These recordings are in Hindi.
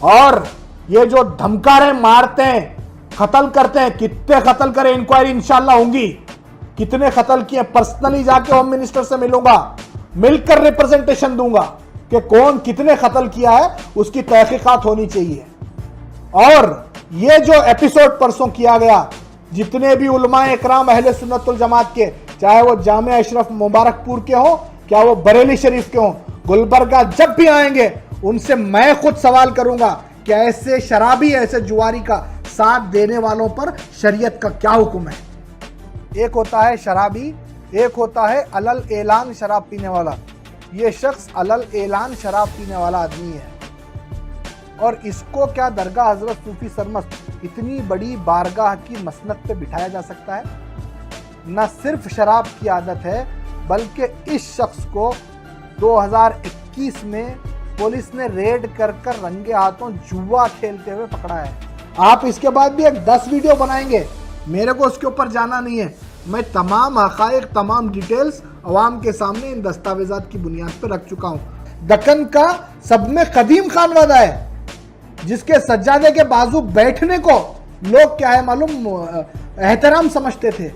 और ये जो धमका रहे, मारते हैं, कत्ल करते हैं, कितने कत्ल करे, इंक्वायरी इंशाल्लाह होंगी, कितने कत्ल किए, पर्सनली जाके होम मिनिस्टर से मिलूंगा, मिलकर रिप्रेजेंटेशन दूंगा कि कौन कितने कत्ल किया है, उसकी तहकीकात होनी चाहिए। और ये जो एपिसोड परसों किया गया, जितने भी उलमाए इकराम अहले सुन्नत वल जमात के, चाहे वो जामिया अशरफ मुबारकपुर के हो, क्या वो बरेली शरीफ के हो, गुलबर्गा जब भी आएंगे उनसे मैं खुद सवाल करूंगा कि ऐसे शराबी, ऐसे जुआरी का साथ देने वालों पर शरीयत का क्या हुक्म है। एक होता है शराबी, एक होता है अलल ऐलान शराब पीने वाला। ये शख्स अलल ऐलान शराब पीने वाला आदमी है, और इसको क्या दरगाह हजरत सूफी सरमस्त इतनी बड़ी बारगाह की मसनद पे बिठाया जा सकता है। न सिर्फ शराब की आदत है, बल्कि इस शख्स को 2021 में पुलिस ने रेड कर कर रंगे हाथों जुआ खेलते हुए पकड़ा है। आप इसके बाद भी एक 10 वीडियो बनाएंगे, मेरे को उसके ऊपर जाना नहीं है। मैं तमाम हक़ाइक़, तमाम डिटेल्स अवाम के सामने इन दस्तावेजात की बुनियाद पर रख चुका हूँ। दक्कन का सब में कदीम खानवादा है, जिसके सज्जादे के बाजू बैठने को लोग क्या है मालूम, एहतराम समझते थे,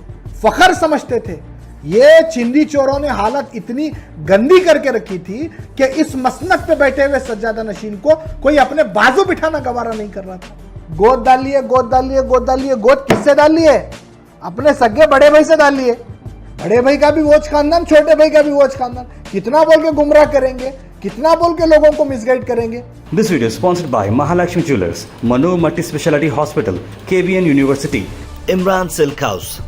फखर समझते थे। ये चिंदी चोरों ने हालत इतनी गंदी करके रखी थी कि इस मसनद पे बैठे हुए सज्जादा नशीन को कोई अपने बाजू बिठाना गवारा नहीं कर रहा था। गोद डाल लिए, गोद डाल लिए, गोद डाल लिए। गोद किससे डाल लिए? अपने सगे बड़े भाई से डाल लिए। बड़े भाई का भी वोच खानदान, छोटे भाई का भी वोच खानदान। कितना बोल के गुमराह करेंगे, कितना बोल के लोगों को मिसगाइड करेंगे। This video is sponsored by Mahalakshmi Jewelers, Manu Multi Speciality Hospital, KBN University, Imran Silk House,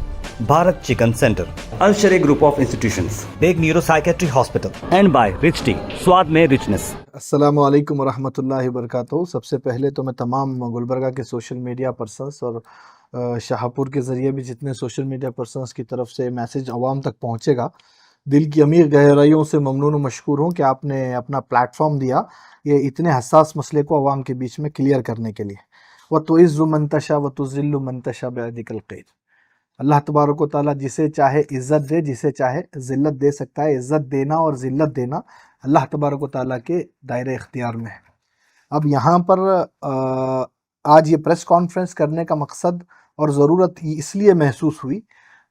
Bharat Chicken Center, Al Sharia Group of Institutions, Big Neuropsychiatry Hospital, and by Rich Tea, स्वाद में richness। अस्सलामु अलैकुम वरहमतुल्लाहि वबरकातुहू। सबसे पहले तो मैं तमाम गुलबर्गा के सोशल मीडिया पर्सनस और शाहपुर के ज़रिए भी जितने सोशल मीडिया पर्सनस की तरफ से मैसेज आवाम तक पहुँचेगा, दिल की अमीर गहराइयों से ममनून व मशकूर हूँ कि आपने अपना प्लेटफॉर्म दिया ये इतने हसास मसले को आवाम के बीच में क्लियर करने के लिए। व तुइज़्ज़ु मन तशा व तुज़िल्लु मन तशा बियदिकल खैर। अल्लाह तबारक व तआला जिसे चाहे इज़्ज़त दे, जिसे चाहे ज़िल्लत दे सकता है। इज़्ज़त देना और ज़िल्लत देना अल्लाह तबारक व तआला के दायरे इख्तियार में है। अब यहाँ पर आज ये प्रेस कॉन्फ्रेंस करने का मकसद और ज़रूरत इसलिए महसूस हुई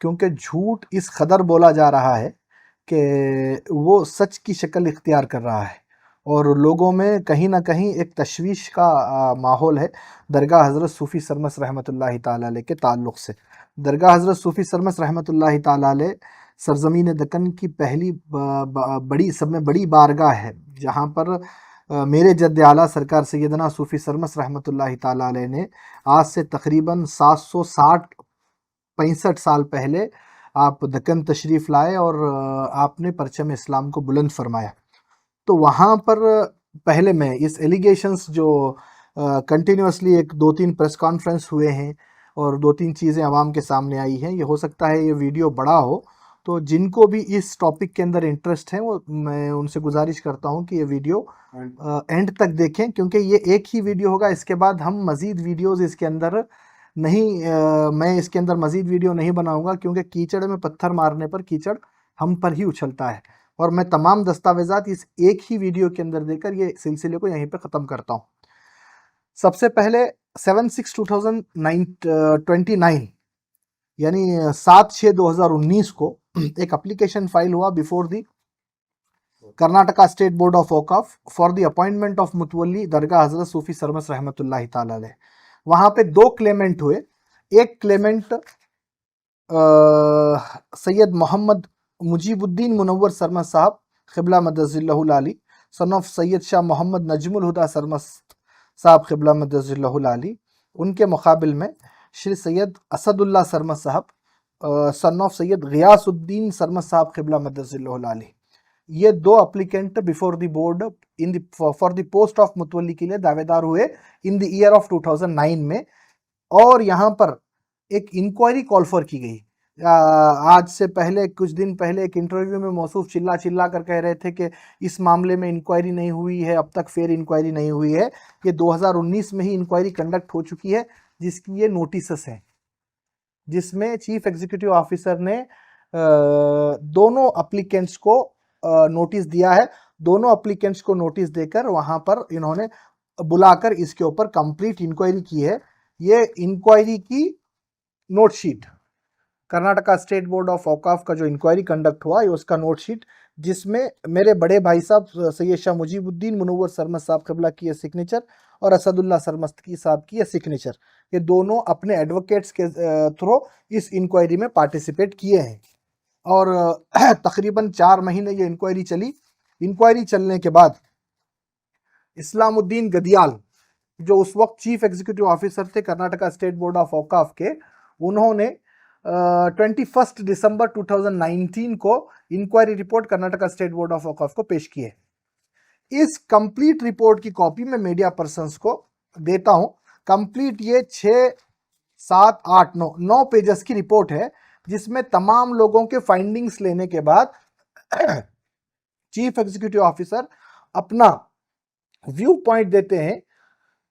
क्योंकि झूठ इस कदर बोला जा रहा है कि वो सच की शक्ल इख्तियार कर रहा है, और लोगों में कहीं ना कहीं एक तशवीश का माहौल है दरगाह हज़रत सूफ़ी सरमस रहमतुल्लाहि ताला अलैह के ताल्लुक़ से। दरगाह हज़रत सूफ़ी सरमस रहमतुल्लाहि ताला अलैह सरज़मीन दक्कन की पहली बड़ी, सब में बड़ी बारगाह है, जहाँ पर मेरे जद्द आला सरकार सैयदना सूफ़ी सरमस रहमतुल्लाहि ताला अलैह ने आज से तकरीबन 765 साल पहले आप दक्कन तशरीफ़ लाए और आपने परचम इस्लाम को बुलंद फरमाया। तो वहाँ पर पहले मैं इस एलिगेशंस जो कंटिन्यूसली एक 2-3 प्रेस कॉन्फ्रेंस हुए हैं और 2-3 चीज़ें आवाम के सामने आई हैं, ये हो सकता है ये वीडियो बड़ा हो, तो जिनको भी इस टॉपिक के अंदर इंटरेस्ट है वो मैं उनसे गुजारिश करता हूँ कि ये वीडियो एंड तक देखें, क्योंकि ये एक ही वीडियो होगा। इसके बाद हम मज़ीद वीडियोस इसके अंदर नहीं, मैं इसके अंदर मज़ीद वीडियो नहीं बनाऊंगा, क्योंकि कीचड़ में पत्थर मारने पर कीचड़ हम पर ही उछलता है। और मैं तमाम दस्तावेज़ात इस एक ही वीडियो के अंदर देकर ये सिलसिले को यहीं पे ख़त्म करता हूँ। सबसे पहले 7/6/2029 यानी 7/6/2019 को एक एप्लीकेशन फाइल हुआ before the Karnataka state board of Auqaf for the appointment of मुतवल्ली दरगाह हज़रत सूफ़ी सरमस रहमतुल्लाहि ताला अलैह। वहाँ पे 2 क्लेमेंट हुए। एक क्लेमेंट सैयद मोहम्मद मुजीबुद्दीन मुनव्वर सरमस साहब क़िबला मदज़िल्लहुल आली, सन ऑफ सैयद शाह मोहम्मद नजमुल हुदा सरमस साहब क़िबला मदज़िल्लहुल आली। उनके मुकाबिल में श्री सैयद असदुल्ला सरमस साहब सन ऑफ सैयद ग़ियासुद्दीन सरमस साहब क़िबला मदज़िल्लहुल आली। ये 2 applicant before the board in the for the post of मुतवल्ली के लिए दावेदार हुए इन द ईयर ऑफ 2009 में। और यहाँ पर एक इंक्वायरी कॉल फॉर की गई। आज से पहले, कुछ दिन पहले एक इंटरव्यू में मौसूफ चिल्ला चिल्ला कर कह रहे थे कि इस मामले में इंक्वायरी नहीं हुई है, अब तक फेयर इंक्वायरी नहीं हुई है। ये 2019 में ही इंक्वायरी कंडक्ट हो चुकी है, जिसकी ये नोटिस है, जिसमें चीफ एग्जीक्यूटिव ऑफिसर ने दोनों एप्लीकेंट्स को नोटिस दिया है। दोनों एप्लीकेंट्स को नोटिस देकर वहाँ पर इन्होंने बुलाकर इसके ऊपर कंप्लीट इंक्वायरी की है। ये इंक्वायरी की note sheet, Karnataka state board of Auqaf का जो इंक्वायरी कंडक्ट हुआ, ये उसका नोट शीट, जिसमें मेरे बड़े भाई साहब सैयद शाह मुजीबुद्दीन मुनव्वर सरमद साहब कबला की ये सिग्नेचर और असदुल्ला सरमस्ती साहब की ये सिग्नेचर, ये दोनों अपने एडवोकेट्स के थ्रू इस इंक्वायरी में पार्टिसिपेट किए हैं। और तकरीबन 4 महीने ये इंक्वायरी चली। इंक्वायरी चलने के बाद इस्लामुद्दीन गदियाल, जो उस वक्त चीफ एग्जीक्यूटिव ऑफिसर थे Karnataka state board of Auqaf के, उन्होंने 21 दिसंबर 2019 को inquiry report Karnataka state board of Auqaf को पेश की है। इस कंप्लीट रिपोर्ट की कॉपी मैं मीडिया पर्संस को देता हूं। कंप्लीट ये 6, 7, 8, 9 पेजेस की रिपोर्ट है, जिसमें तमाम लोगों के फाइंडिंग्स लेने के बाद चीफ एग्जीक्यूटिव ऑफिसर अपना व्यू पॉइंट देते हैं।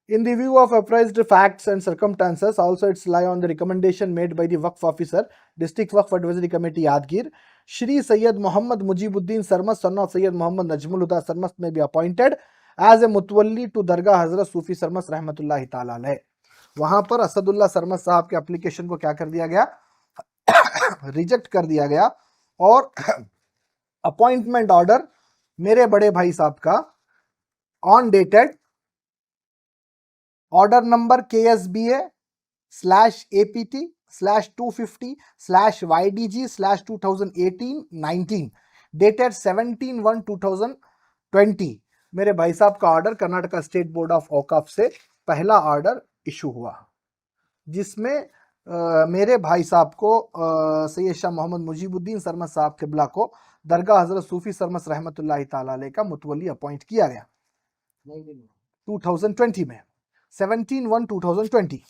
In the view of appraised facts and circumstances, also it's lie on the recommendation made by the Waqf officer, District Waqf Advisory Committee Yadgir, Shri Sayyid Muhammad Mujibuddin Sarmast, son of Sayyid Muhammad Najmul Huda Sarmast, may be appointed as a Mutwalli to Dargah Hazrat Sufi Sarmast Rahmatullahi Ta'ala alayh। वहां पर असदुल्ला सरमस्त साहब के एप्लीकेशन को क्या कर दिया गया, रिजेक्ट कर दिया गया, और अपॉइंटमेंट ऑर्डर मेरे बड़े भाई साहब का on dated order number KSBA/APT/250/YDG/2018-19 dated 17/1/2020 मेरे भाई साहब का order Karnataka state board of Auqaf से पहला ऑर्डर इशू हुआ, जिसमें मेरे भाई साहब को सैयद शाह मोहम्मद मुजीबुद्दीन सरमद साहब किबला को दरगाह हजरत सूफी सरमद रहमतुल्लाहि ताला अलैह का मुतवल्ली अपॉइंट किया गया 2020 में, 17/1/2020।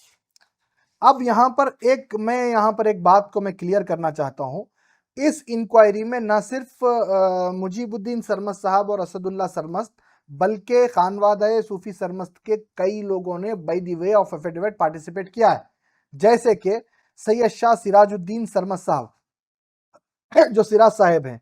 अब मैं यहाँ पर एक बात को मैं क्लियर करना चाहता हूँ। इस इंक्वायरी में न सिर्फ मुजीबुद्दीन सरमस्त साहब और असदुल्ला सरमस्त, बल्कि खानवादा सूफी सरमस्त के कई लोगों ने by the way of affidavit participate किया है, जैसे कि सैयद शाह सिराजुद्दीन सरमस्त साहब, जो सिराज साहब हैं,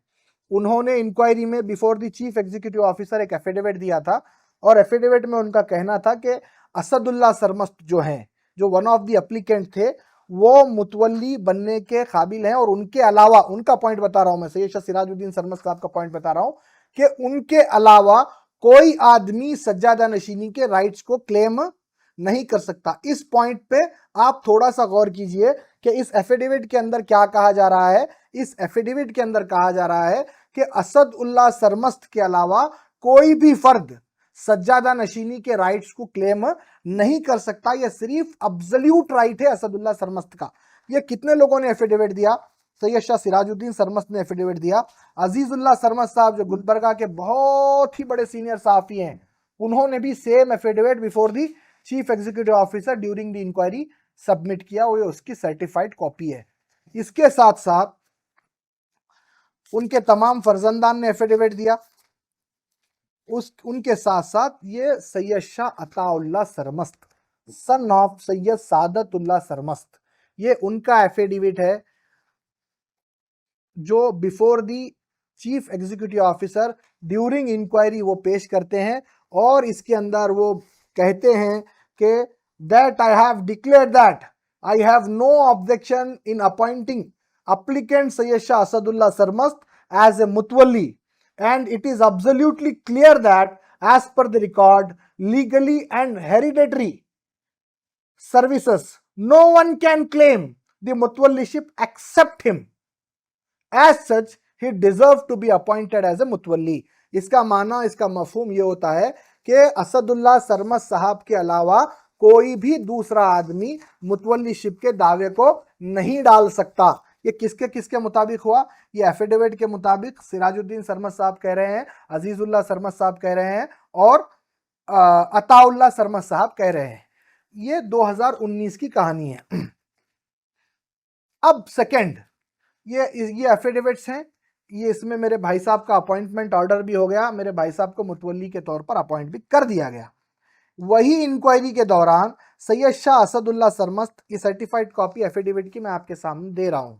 उन्होंने इंक्वायरी में before the chief executive officer एक एफिडेविट दिया था, और एफिडेविट में उनका कहना था कि असदुल्ला सरमस्त जो हैं, जो वन ऑफ द एप्लीकेंट थे, वो मुतवल्ली बनने के काबिल हैं, और उनके अलावा, उनका पॉइंट बता रहा हूं मैं, सैयद शाह सिराजुद्दीन सरमस्त साहब का पॉइंट बता रहा हूं कि उनके अलावा कोई आदमी सज्जादा नशीनी के राइट्स को क्लेम नहीं कर सकता। इस पॉइंट पे आप थोड़ा सा गौर कीजिए कि इस एफिडेविट के अंदर क्या कहा जा रहा है। इस एफिडेविट के अंदर कहा जा रहा है कि असदुल्ला सरमस्त के अलावा कोई भी फर्द सज्जादा नशीनी के राइट्स को क्लेम नहीं कर सकता। यह सिर्फ अब्सोल्यूट राइट है असदुल्ला सरमस्त का। यह कितने लोगों ने एफिडेविट दिया? सैयद शाह सिराजुद्दीन सरमस्त ने एफिडेविट दिया। अजीजुल्लाह सरमस्त साहब, जो गुलबर्गा के बहुत ही बड़े सीनियर सहाफी हैं, उन्होंने भी same affidavit before the chief executive officer during the inquiry submit किया। वो उसकी सर्टिफाइड कॉपी है। इसके साथ साथ उनके तमाम फर्जंदान ने एफिडेविट दिया। उनके साथ साथ ये सैयद शाह अताउल्लाह सरमस्त, सन ऑफ सैयद सादतुल्लाह सरमस्त, ये उनका एफिडेविट है, जो before the chief executive officer during inquiry वो पेश करते हैं, और इसके अंदर वो कहते हैं कि that I have declared that I have no objection in appointing applicant Sayyid Shah Asadullah Sarmast as a mutwalli, and it is absolutely clear that as per the record, legally and hereditary services, no one can claim the mutwalliship except him. As such, he deserves to be appointed as a mutwalli. इसका माना, इसका मफहूम ये होता है कि असदुल्ला सरमस्त साहब के अलावा कोई भी दूसरा आदमी मुतवल्लीशिप के दावे को नहीं डाल सकता। ये किसके किसके मुताबिक हुआ? ये एफिडेविट के मुताबिक सिराजुद्दीन सरमस्त साहब कह रहे हैं, अजीजुल्लाह सरमस्त साहब कह रहे हैं, और अताउल्लाह सरमस्त साहब कह रहे हैं। ये 2019 की कहानी है। अब सेकंड, ये एफिडेविट्स हैं, ये इसमें मेरे भाई साहब का अपॉइंटमेंट ऑर्डर भी हो गया, मेरे भाई साहब को मुतवल्ली के तौर पर अपॉइंट भी कर दिया गया। वही इंक्वायरी के दौरान सैयद शाह असदुल्ला सरमस्त की सर्टिफाइड कॉपी एफिडेविट की मैं आपके सामने दे रहा हूं।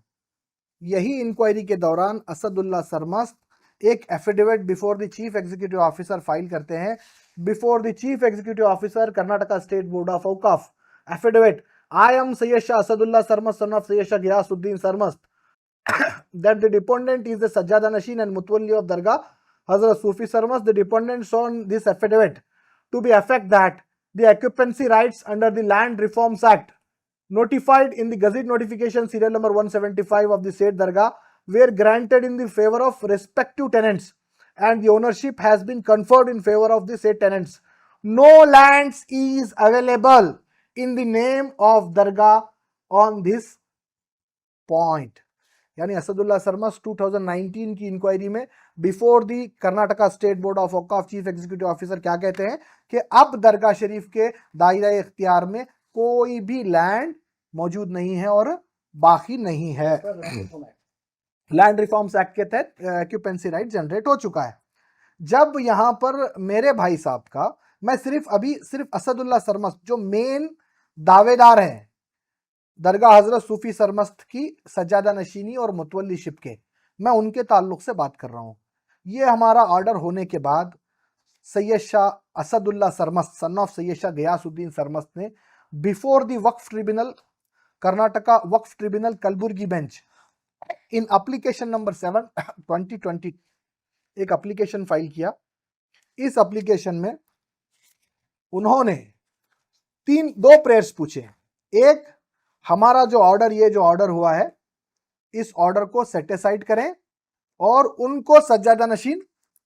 यही इंक्वायरी के दौरान असदुल्ला सरमस्त एक affidavit before the chief executive officer file करते हैं, before the Chief Executive Officer, Karnataka State Board of Awqaf. Affidavit. I am Sayyid Shah Asadullah Sarmast, son of Sayyid Shah Ghiyasuddin Sarmast, that the deponent is the Sajjada Nashin and Mutwalli of Dargah Hazrat Sufi Sarmast. The deponents on this affidavit to be effect that the occupancy rights under the Land Reforms Act notified in the Gazette notification serial number 175 of the said Dargah were granted in the favor of respective tenants, and the ownership has been conferred in favor of the said tenants. No lands is available in the name of Dargah on this point. यानी असदुल्ला सरमस 2019 की इंक्वायरी में before the Karnataka state board of Auqaf chief executive officer क्या कहते हैं कि अब दरगाह शरीफ के दायरा इख्तियार में कोई भी लैंड मौजूद नहीं है और बाकी नहीं है। लैंड रिफॉर्म्स एक्ट के तहत ऑक्यूपेंसी राइट जनरेट हो चुका है। जब यहां पर मेरे भाई साहब का, मैं सिर्फ असदुल्ला सरमस्त जो मेन दावेदार हैं दरगाह हजरत सूफी सरमस्त की सज्जादा नशीनी और मुतवल्लीशिप के, मैं उनके ताल्लुक से बात कर रहा हूं। ये हमारा ऑर्डर होने के बाद सैयद शाह असदुल्ला सरमस्त सन ऑफ सैयद शाह गयासुद्दीन सरमस्त ने before the Waqf tribunal Karnataka Waqf tribunal Kalaburagi bench in application number 7 2020 एक एप्लीकेशन फाइल किया। इस एप्लीकेशन में उन्होंने दो प्रेयर्स पूछे। एक, हमारा जो ऑर्डर हुआ है इस ऑर्डर को सेटिसाइड करें और उनको सज्जादा नशीन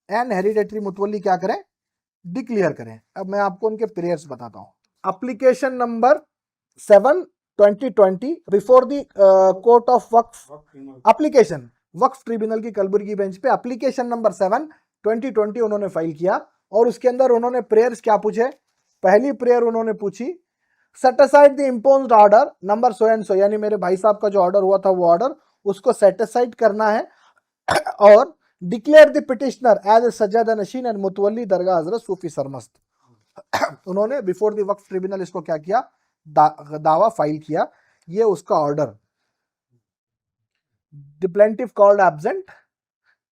एंड हेरिडेटरी मुतवल्ली क्या करें, डिक्लेयर करें। अब मैं आपको उनके प्रेयर्स बताता हूं। Application number 7 2020 before the court of Waqf application Waqf tribunal की कलबुर्गी बेंच पे एप्लीकेशन नंबर 7 2020 उन्होंने फाइल किया और उसके अंदर उन्होंने प्रेयर्स क्या पूछे। पहली प्रेयर उन्होंने पूछी, set aside the imposed order number so and सो, यानी मेरे भाई साहब का जो ऑर्डर हुआ था वो ऑर्डर उसको सेट असाइड करना है और declare the petitioner as a सज्जादा नशीन एंड मुतवल्ली दरगाह हजरत सूफी सरमस्त। उन्होंने बिफोर द वक्फ ट्रिब्यूनल इसको क्या किया, दावा फाइल किया। ये उसका order. The plaintiff called absent,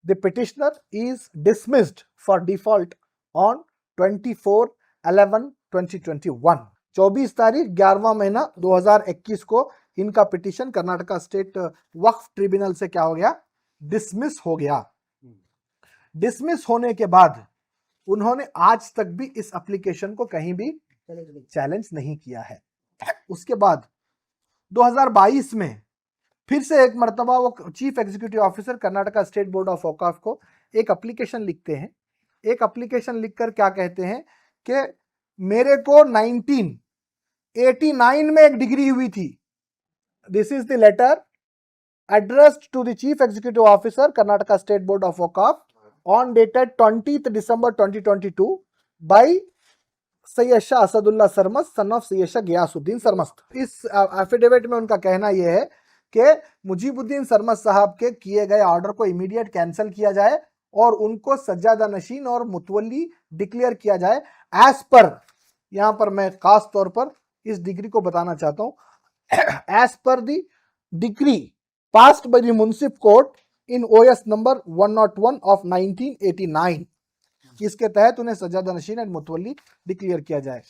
the petitioner is dismissed for default on 24/11/2021। 24 तारीख 11वां महीना 2021 को इनका पिटिशन कर्नाटका स्टेट वक्फ ट्रिब्यूनल से क्या हो गया, डिसमिस हो गया। डिसमिस होने के बाद उन्होंने आज तक भी इस एप्लीकेशन को कहीं भी चैलेंज नहीं किया है। उसके बाद 2022 में फिर से एक मर्तबा वो chief executive officer Karnataka state board of Auqaf को एक एप्लीकेशन लिखते हैं। एक एप्लीकेशन लिखकर क्या कहते हैं कि मेरे को 1989 में एक डिग्री हुई थी। This is the letter addressed to the chief executive officer Karnataka State Board of Awqaf on dated 20th December 2022 by Syed Shah Asadullah Sarmast son of Syed Shah Ghiyasuddin Sarmast. इस एफिडेविट में उनका कहना यह है कि मुजीबुद्दीन सरमस्त साहब के किए गए ऑर्डर को इमीडिएट कैंसिल किया जाए और उनको सज्जादा नशीन और मुतवल्ली डिक्लेयर किया जाए एज पर, यहां पर मैं खास तौर पर इस डिग्री को बताना चाहता हूं, as per the degree passed by the Municipal Court in OS number 101 of 1989। इसके तहत उन्हें सज्जादा नशीन एंड मुतवल्ली डिक्लेयर किया जाए।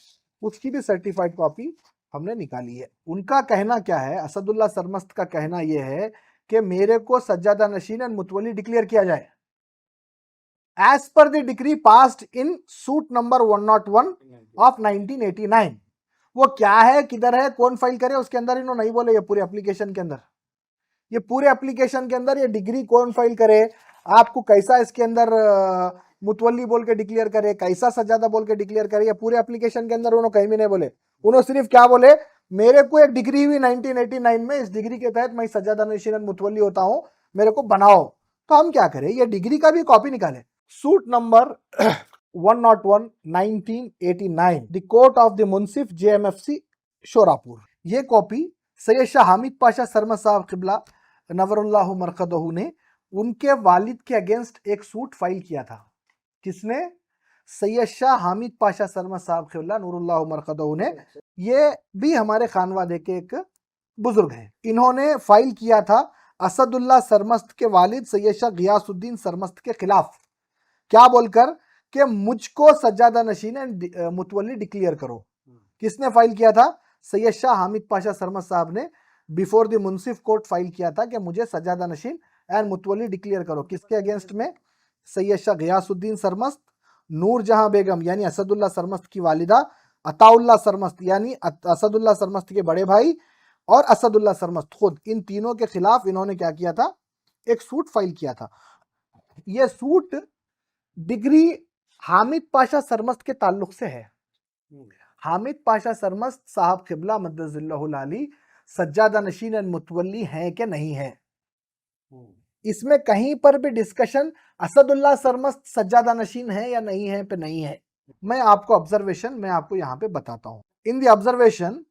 उसकी भी सर्टिफाइड कॉपी हमने निकाली है। उनका कहना क्या है, असदुल्ला सरमस्त का कहना यह है कि मेरे को सज्जादा नशीन एंड मुतवल्ली डिक्लेयर किया जाए as per the decree passed in suit number 101 ऑफ 1989। वो क्या है, किधर है, कौन फाइल करे, उसके अंदर इन्होंने नहीं बोले। ये पूरे एप्लीकेशन के अंदर, ये पूरे एप्लीकेशन के अंदर ये डिग्री कौन फाइल करे, आपको कैसा इसके अंदर मुतवल्ली बोल के डिक्लेयर करे, कैसा सज्जादा बोल के डिक्लेयर करे, ये पूरे एप्लीकेशन के अंदर उन्होंने कहीं भी नहीं बोले। उन्होंने सिर्फ क्या बोले, मेरे को एक डिग्री हुई 1989 में, इस डिग्री के तहत मैं सज्जादा नशीन मुतवल्ली होता हूं, मेरे को बनाओ। तो हम क्या करें, ये डिग्री का भी कॉपी निकाले। Suit number 101 1989 the court of the Munsif JMFC Shorapur. ये कॉपी सैयद शाह हामिद पाशा सरमद साहब किबला नवरुल्लाह मरकदहू ने उनके वालिद के अगेंस्ट एक सूट फाइल किया था। किसने, सैयद शाह हामिद पाशा सरमद साहब किबला नूरुल्लाह मरकदहू ने। ये भी हमारे खानवादे के एक बुजुर्ग हैं। इन्होंने फाइल किया था असदुल्ला सरमस्त के वालिद सैयद शाह गियासुद्दीन सरमस्त के खिलाफ। क्या बोलकर कि मुझको सज्जादा नशीन एंड मुतवल्ली डिक्लेयर करो। किसने फाइल किया था? सैयद शाह हामिद पाशा सरमद साहब ने before the munsif court file किया था कि मुझे सज्जादा नशीन एंड मुतवल्ली डिक्लेयर करो। किसके अगेंस्ट में? सैयद शाह गयासुद्दीन सरमस्त, नूर जहां बेगम यानी असदुल्ला सरमस्त की वालिदा, अताउल्ला सरमस्त यानी असदुल्ला सरमस्त के बड़े भाई, और असदुल्ला सरमस्त खुद, इन तीनों के खिलाफ इन्होंने क्या किया था? एक सूट फाइल किया था। यह सूट डिग्री हामिद पाशा सरमस्त के ताल्लुक से है। हामिद पाशा सरमस्त साहब क़िबला मद्दज़िल्लहुल आली सज्जादा नशीन एंड मुतवल्ली हैं कि नहीं है? इसमें कहीं पर भी डिस्कशन असदुल्ला सरमस्त सज्जादा नशीन है या नहीं है पे नहीं है। मैं आपको ऑब्जर्वेशन मैं आपको यहां पे बताता हूं। In the observation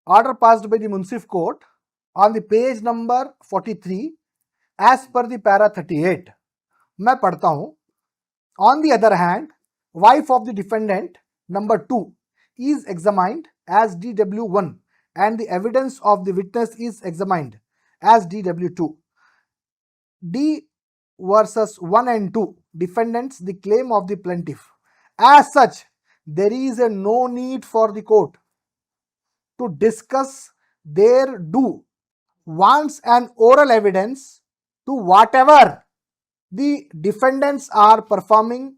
order passed by the munsif court on the page number 43 as per the para 38, मैं पढ़ता हूं। On the other hand, wife of the defendant number 2 is examined as DW1 and the evidence of the witness is examined as DW2. D versus 1 and 2 defendants the claim of the plaintiff. As such, there is a no need for the court to discuss their due wants and oral evidence to whatever the defendants are performing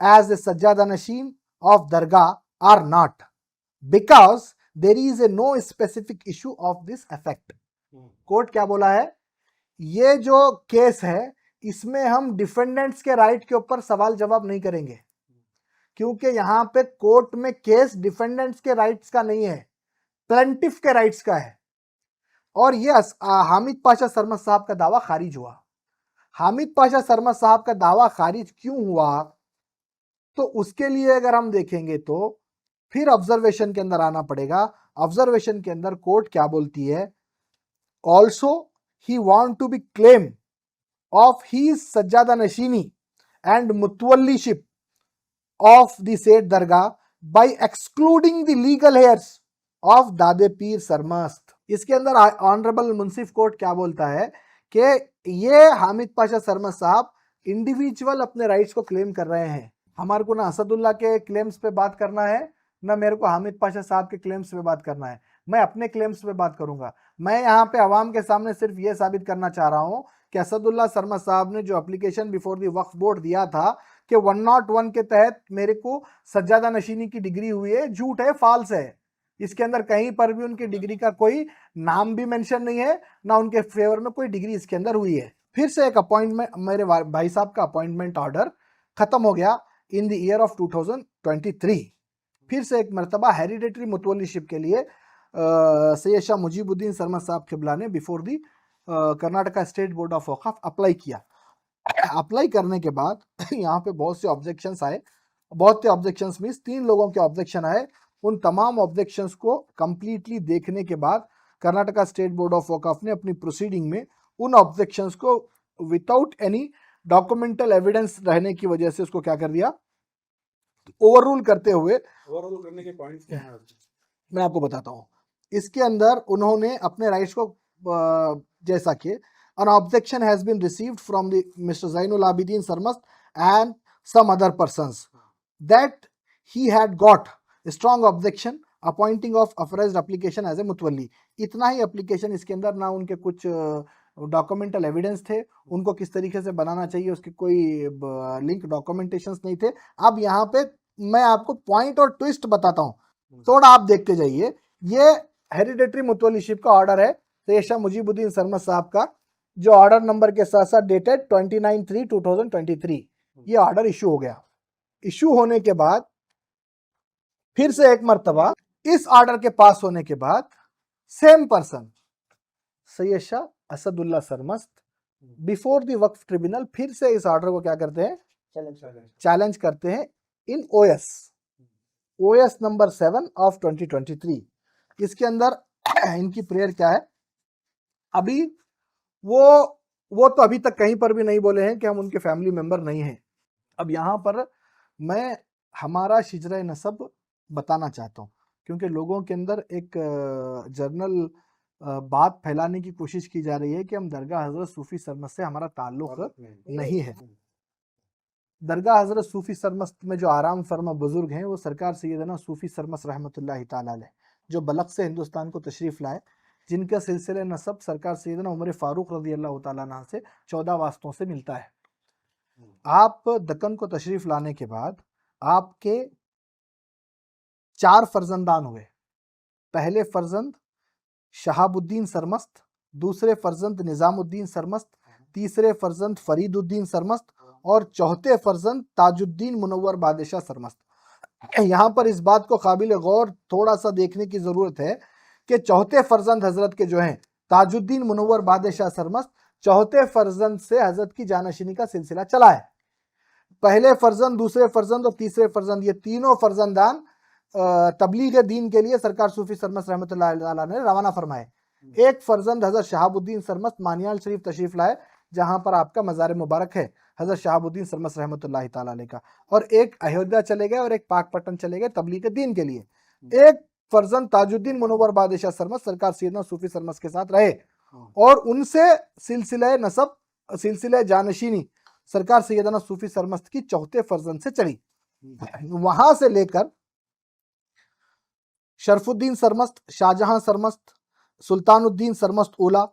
as a sajjada nasheen of dargah are not, because there is a no specific issue of this effect. Court क्या बोला है? ये जो केस है इसमें हम डिफेंडेंट्स के राइट के ऊपर सवाल जवाब नहीं करेंगे, क्योंकि यहां पे कोर्ट में केस डिफेंडेंट्स के राइट्स का नहीं है, प्लेंटिफ के राइट्स का है। और ये हामिद पाशा सरमद साहब का दावा खारिज हुआ। हामिद पाशा सरमद साहब का दावा खारिज क्यों हुआ? तो उसके लिए अगर हम देखेंगे तो फिर ऑब्जर्वेशन के अंदर आना पड़ेगा। ऑब्जर्वेशन के अंदर कोर्ट क्या बोलती है? Also he want to be claim of he सज्जादा नशीनी एंड मुतवल्लीशिप ऑफ द सेठ दरगाह by excluding the legal heirs of दादे पीर सरमस्त। इसके अंदर ऑनरेबल मुंसिफ कोर्ट क्या बोलता है कि ये हामिद पाशा सरमद साहब इंडिविजुअल अपने राइट्स को क्लेम कर रहे हैं। हमारे को ना असदुल्ला के क्लेम्स पे बात करना है, ना मेरे को हामिद पाशा साहब के क्लेम्स पे बात करना है। मैं अपने क्लेम्स पे बात करूंगा। मैं यहाँ पे अवाम के सामने सिर्फ ये साबित करना चाह रहा हूँ कि असदुल्ला सरमद साहब ने जो application before the Waqf board दिया था कि 101 के तहत मेरे को सज्जादा नशीनी की डिग्री हुई है, झूठ है, फॉल्स है। इसके अंदर कहीं पर भी उनकी डिग्री का कोई नाम भी मेंशन नहीं है, ना उनके फेवर में कोई डिग्री इसके अंदर हुई है। फिर से एक अपॉइंटमेंट, मेरे भाई साहब का अपॉइंटमेंट ऑर्डर खत्म हो गया इन द ईयर ऑफ 2023। फिर से एक मरतबा हेरिडेटरी मुतवल्लीशिप के लिए सैयद शाह मुजीबुद्दीन सरमद साहब क़िबला ने before the Karnataka state board of Waqf apply किया। अप्लाई करने के बाद यहाँ पे बहुत से ऑब्जेक्शंस आए। बहुत से ऑब्जेक्शंस मीन्स 3 लोगों के ऑब्जेक्शन आए। उन तमाम ऑब्जेक्शंस को कंप्लीटली देखने के बाद कर्नाटका स्टेट बोर्ड ऑफ वक़्फ़ ने अपनी प्रोसीडिंग में उन ऑब्जेक्शंस को विदाउट एनी डॉक्यूमेंटल एविडेंस रहने की वजह से उसको क्या कर दिया? ओवररूल करते हुए। ओवरऑल करने के पॉइंट्स क्या हैं? मैं आपको बताता हूँ। इसके अंदर उन्होंने अपने राइट्स को जैसा कि an objection has been received from the Mr. Zainul Abidin Sarmast and some other persons that he had got a strong objection appointing of authorized application as a मुतवल्ली। इतना ही एप्लीकेशन, इसके अंदर ना उनके कुछ डॉक्यूमेंटल एविडेंस थे, उनको किस तरीके से बनाना चाहिए उसके कोई लिंक डॉक्यूमेंटेशंस नहीं थे। अब यहाँ पे मैं आपको पॉइंट और ट्विस्ट बताता हूँ, थोड़ा आप देखते जाइए। ये हेरिडेटरी मुतवल्लीशिप का ऑर्डर है सैयद शाह मुजीबुद्दीन सरमद साहब का, जो ऑर्डर नंबर के साथ साथ डेटेड 29/3/2023 ये ऑर्डर इशू हो गया। इशू होने के बाद फिर से एक मर्तबा इस ऑर्डर के पास होने के बाद same person Syed Shah Asadullah Sarmast before the Waqf tribunal फिर से इस ऑर्डर को क्या करते हैं? चैलेंज करते हैं इन ओएस नंबर 7 ऑफ 2023। इसके अंदर इनकी प्रेयर क्या है? अभी वो तो अभी तक कहीं पर भी नहीं बोले हैं कि हम उनके फैमिली मेंबर नहीं हैं। अब यहाँ पर मैं हमारा शिजरा नसब बताना चाहता हूँ, क्योंकि लोगों के अंदर एक जर्नल बात फैलाने की कोशिश की जा रही है कि हम दरगाह हजरत सूफी सरमद से हमारा ताल्लुक नहीं है। दरगाह हजरत सूफी सरमस्त में जो आराम फरमा बुजुर्ग हैं वो सरकार सैयदना सूफी सरमस्त रहमतुल्लाहि ताला अलैह, जो बलख से हिंदुस्तान को तशरीफ़ लाए, जिनका सिलसिले नसब सरकार सैयदना उमर फ़ारूक रज़ी अल्लाह ताला अन्हु से 14 वास्तों से मिलता है। आप दक्कन को तशरीफ़ लाने के बाद आपके 4 फर्जंदान हुए। पहले फर्जंद शहाबुद्दीन सरमस्त, दूसरे फर्जंद निज़ामुद्दीन सरमस्त, तीसरे फर्जंद फरीदुद्दीन सरमस्त और चौथे फर्जंद ताजुद्दीन मुनव्वर बादशाह सरमस्त। यहाँ पर इस बात को काबिल गौर थोड़ा सा देखने की ज़रूरत है कि चौथे फर्जंद हजरत के जो हैं ताजुद्दीन मुनव्वर बादशाह सरमस्त, चौथे फर्जंद से हजरत की जानशीनी का सिलसिला चला है। पहले फर्जंद, दूसरे फर्जंद और तीसरे फर्जंद, ये तीनों फर्जंदान तबलीग दीन के लिए सरकार सूफी सरमस्त रहमतुल्लाहि अलैह ने रवाना फरमाए। एक फर्जंद हजरत शहाबुद्दीन सरमस्त मानियाल शरीफ तशरीफ लाए, जहां पर आपका मज़ार मुबारक है हजरत शहाबुद्दीन सरमस्त रहमतुल्लाहि ताला अलैह का, और एक अयोध्या चले गए और एक पाकपट्टन चले गए तबलीग दीन के लिए। एक फर्जंद ताजुद्दीन मुनव्वर बादशाह सरमस्त सरकार सैयदना सूफी सरमस्त के साथ रहे और उनसे सिलसिला नसब, सिलसिला जानशीनी सरकार सैयदना सूफी सरमस्त की चौथे फर्जंद से चली। वहां से लेकर शरफुद्दीन सरमस्त, शाहजहां सरमस्त, सुल्तानुद्दीन सरमस्त उला,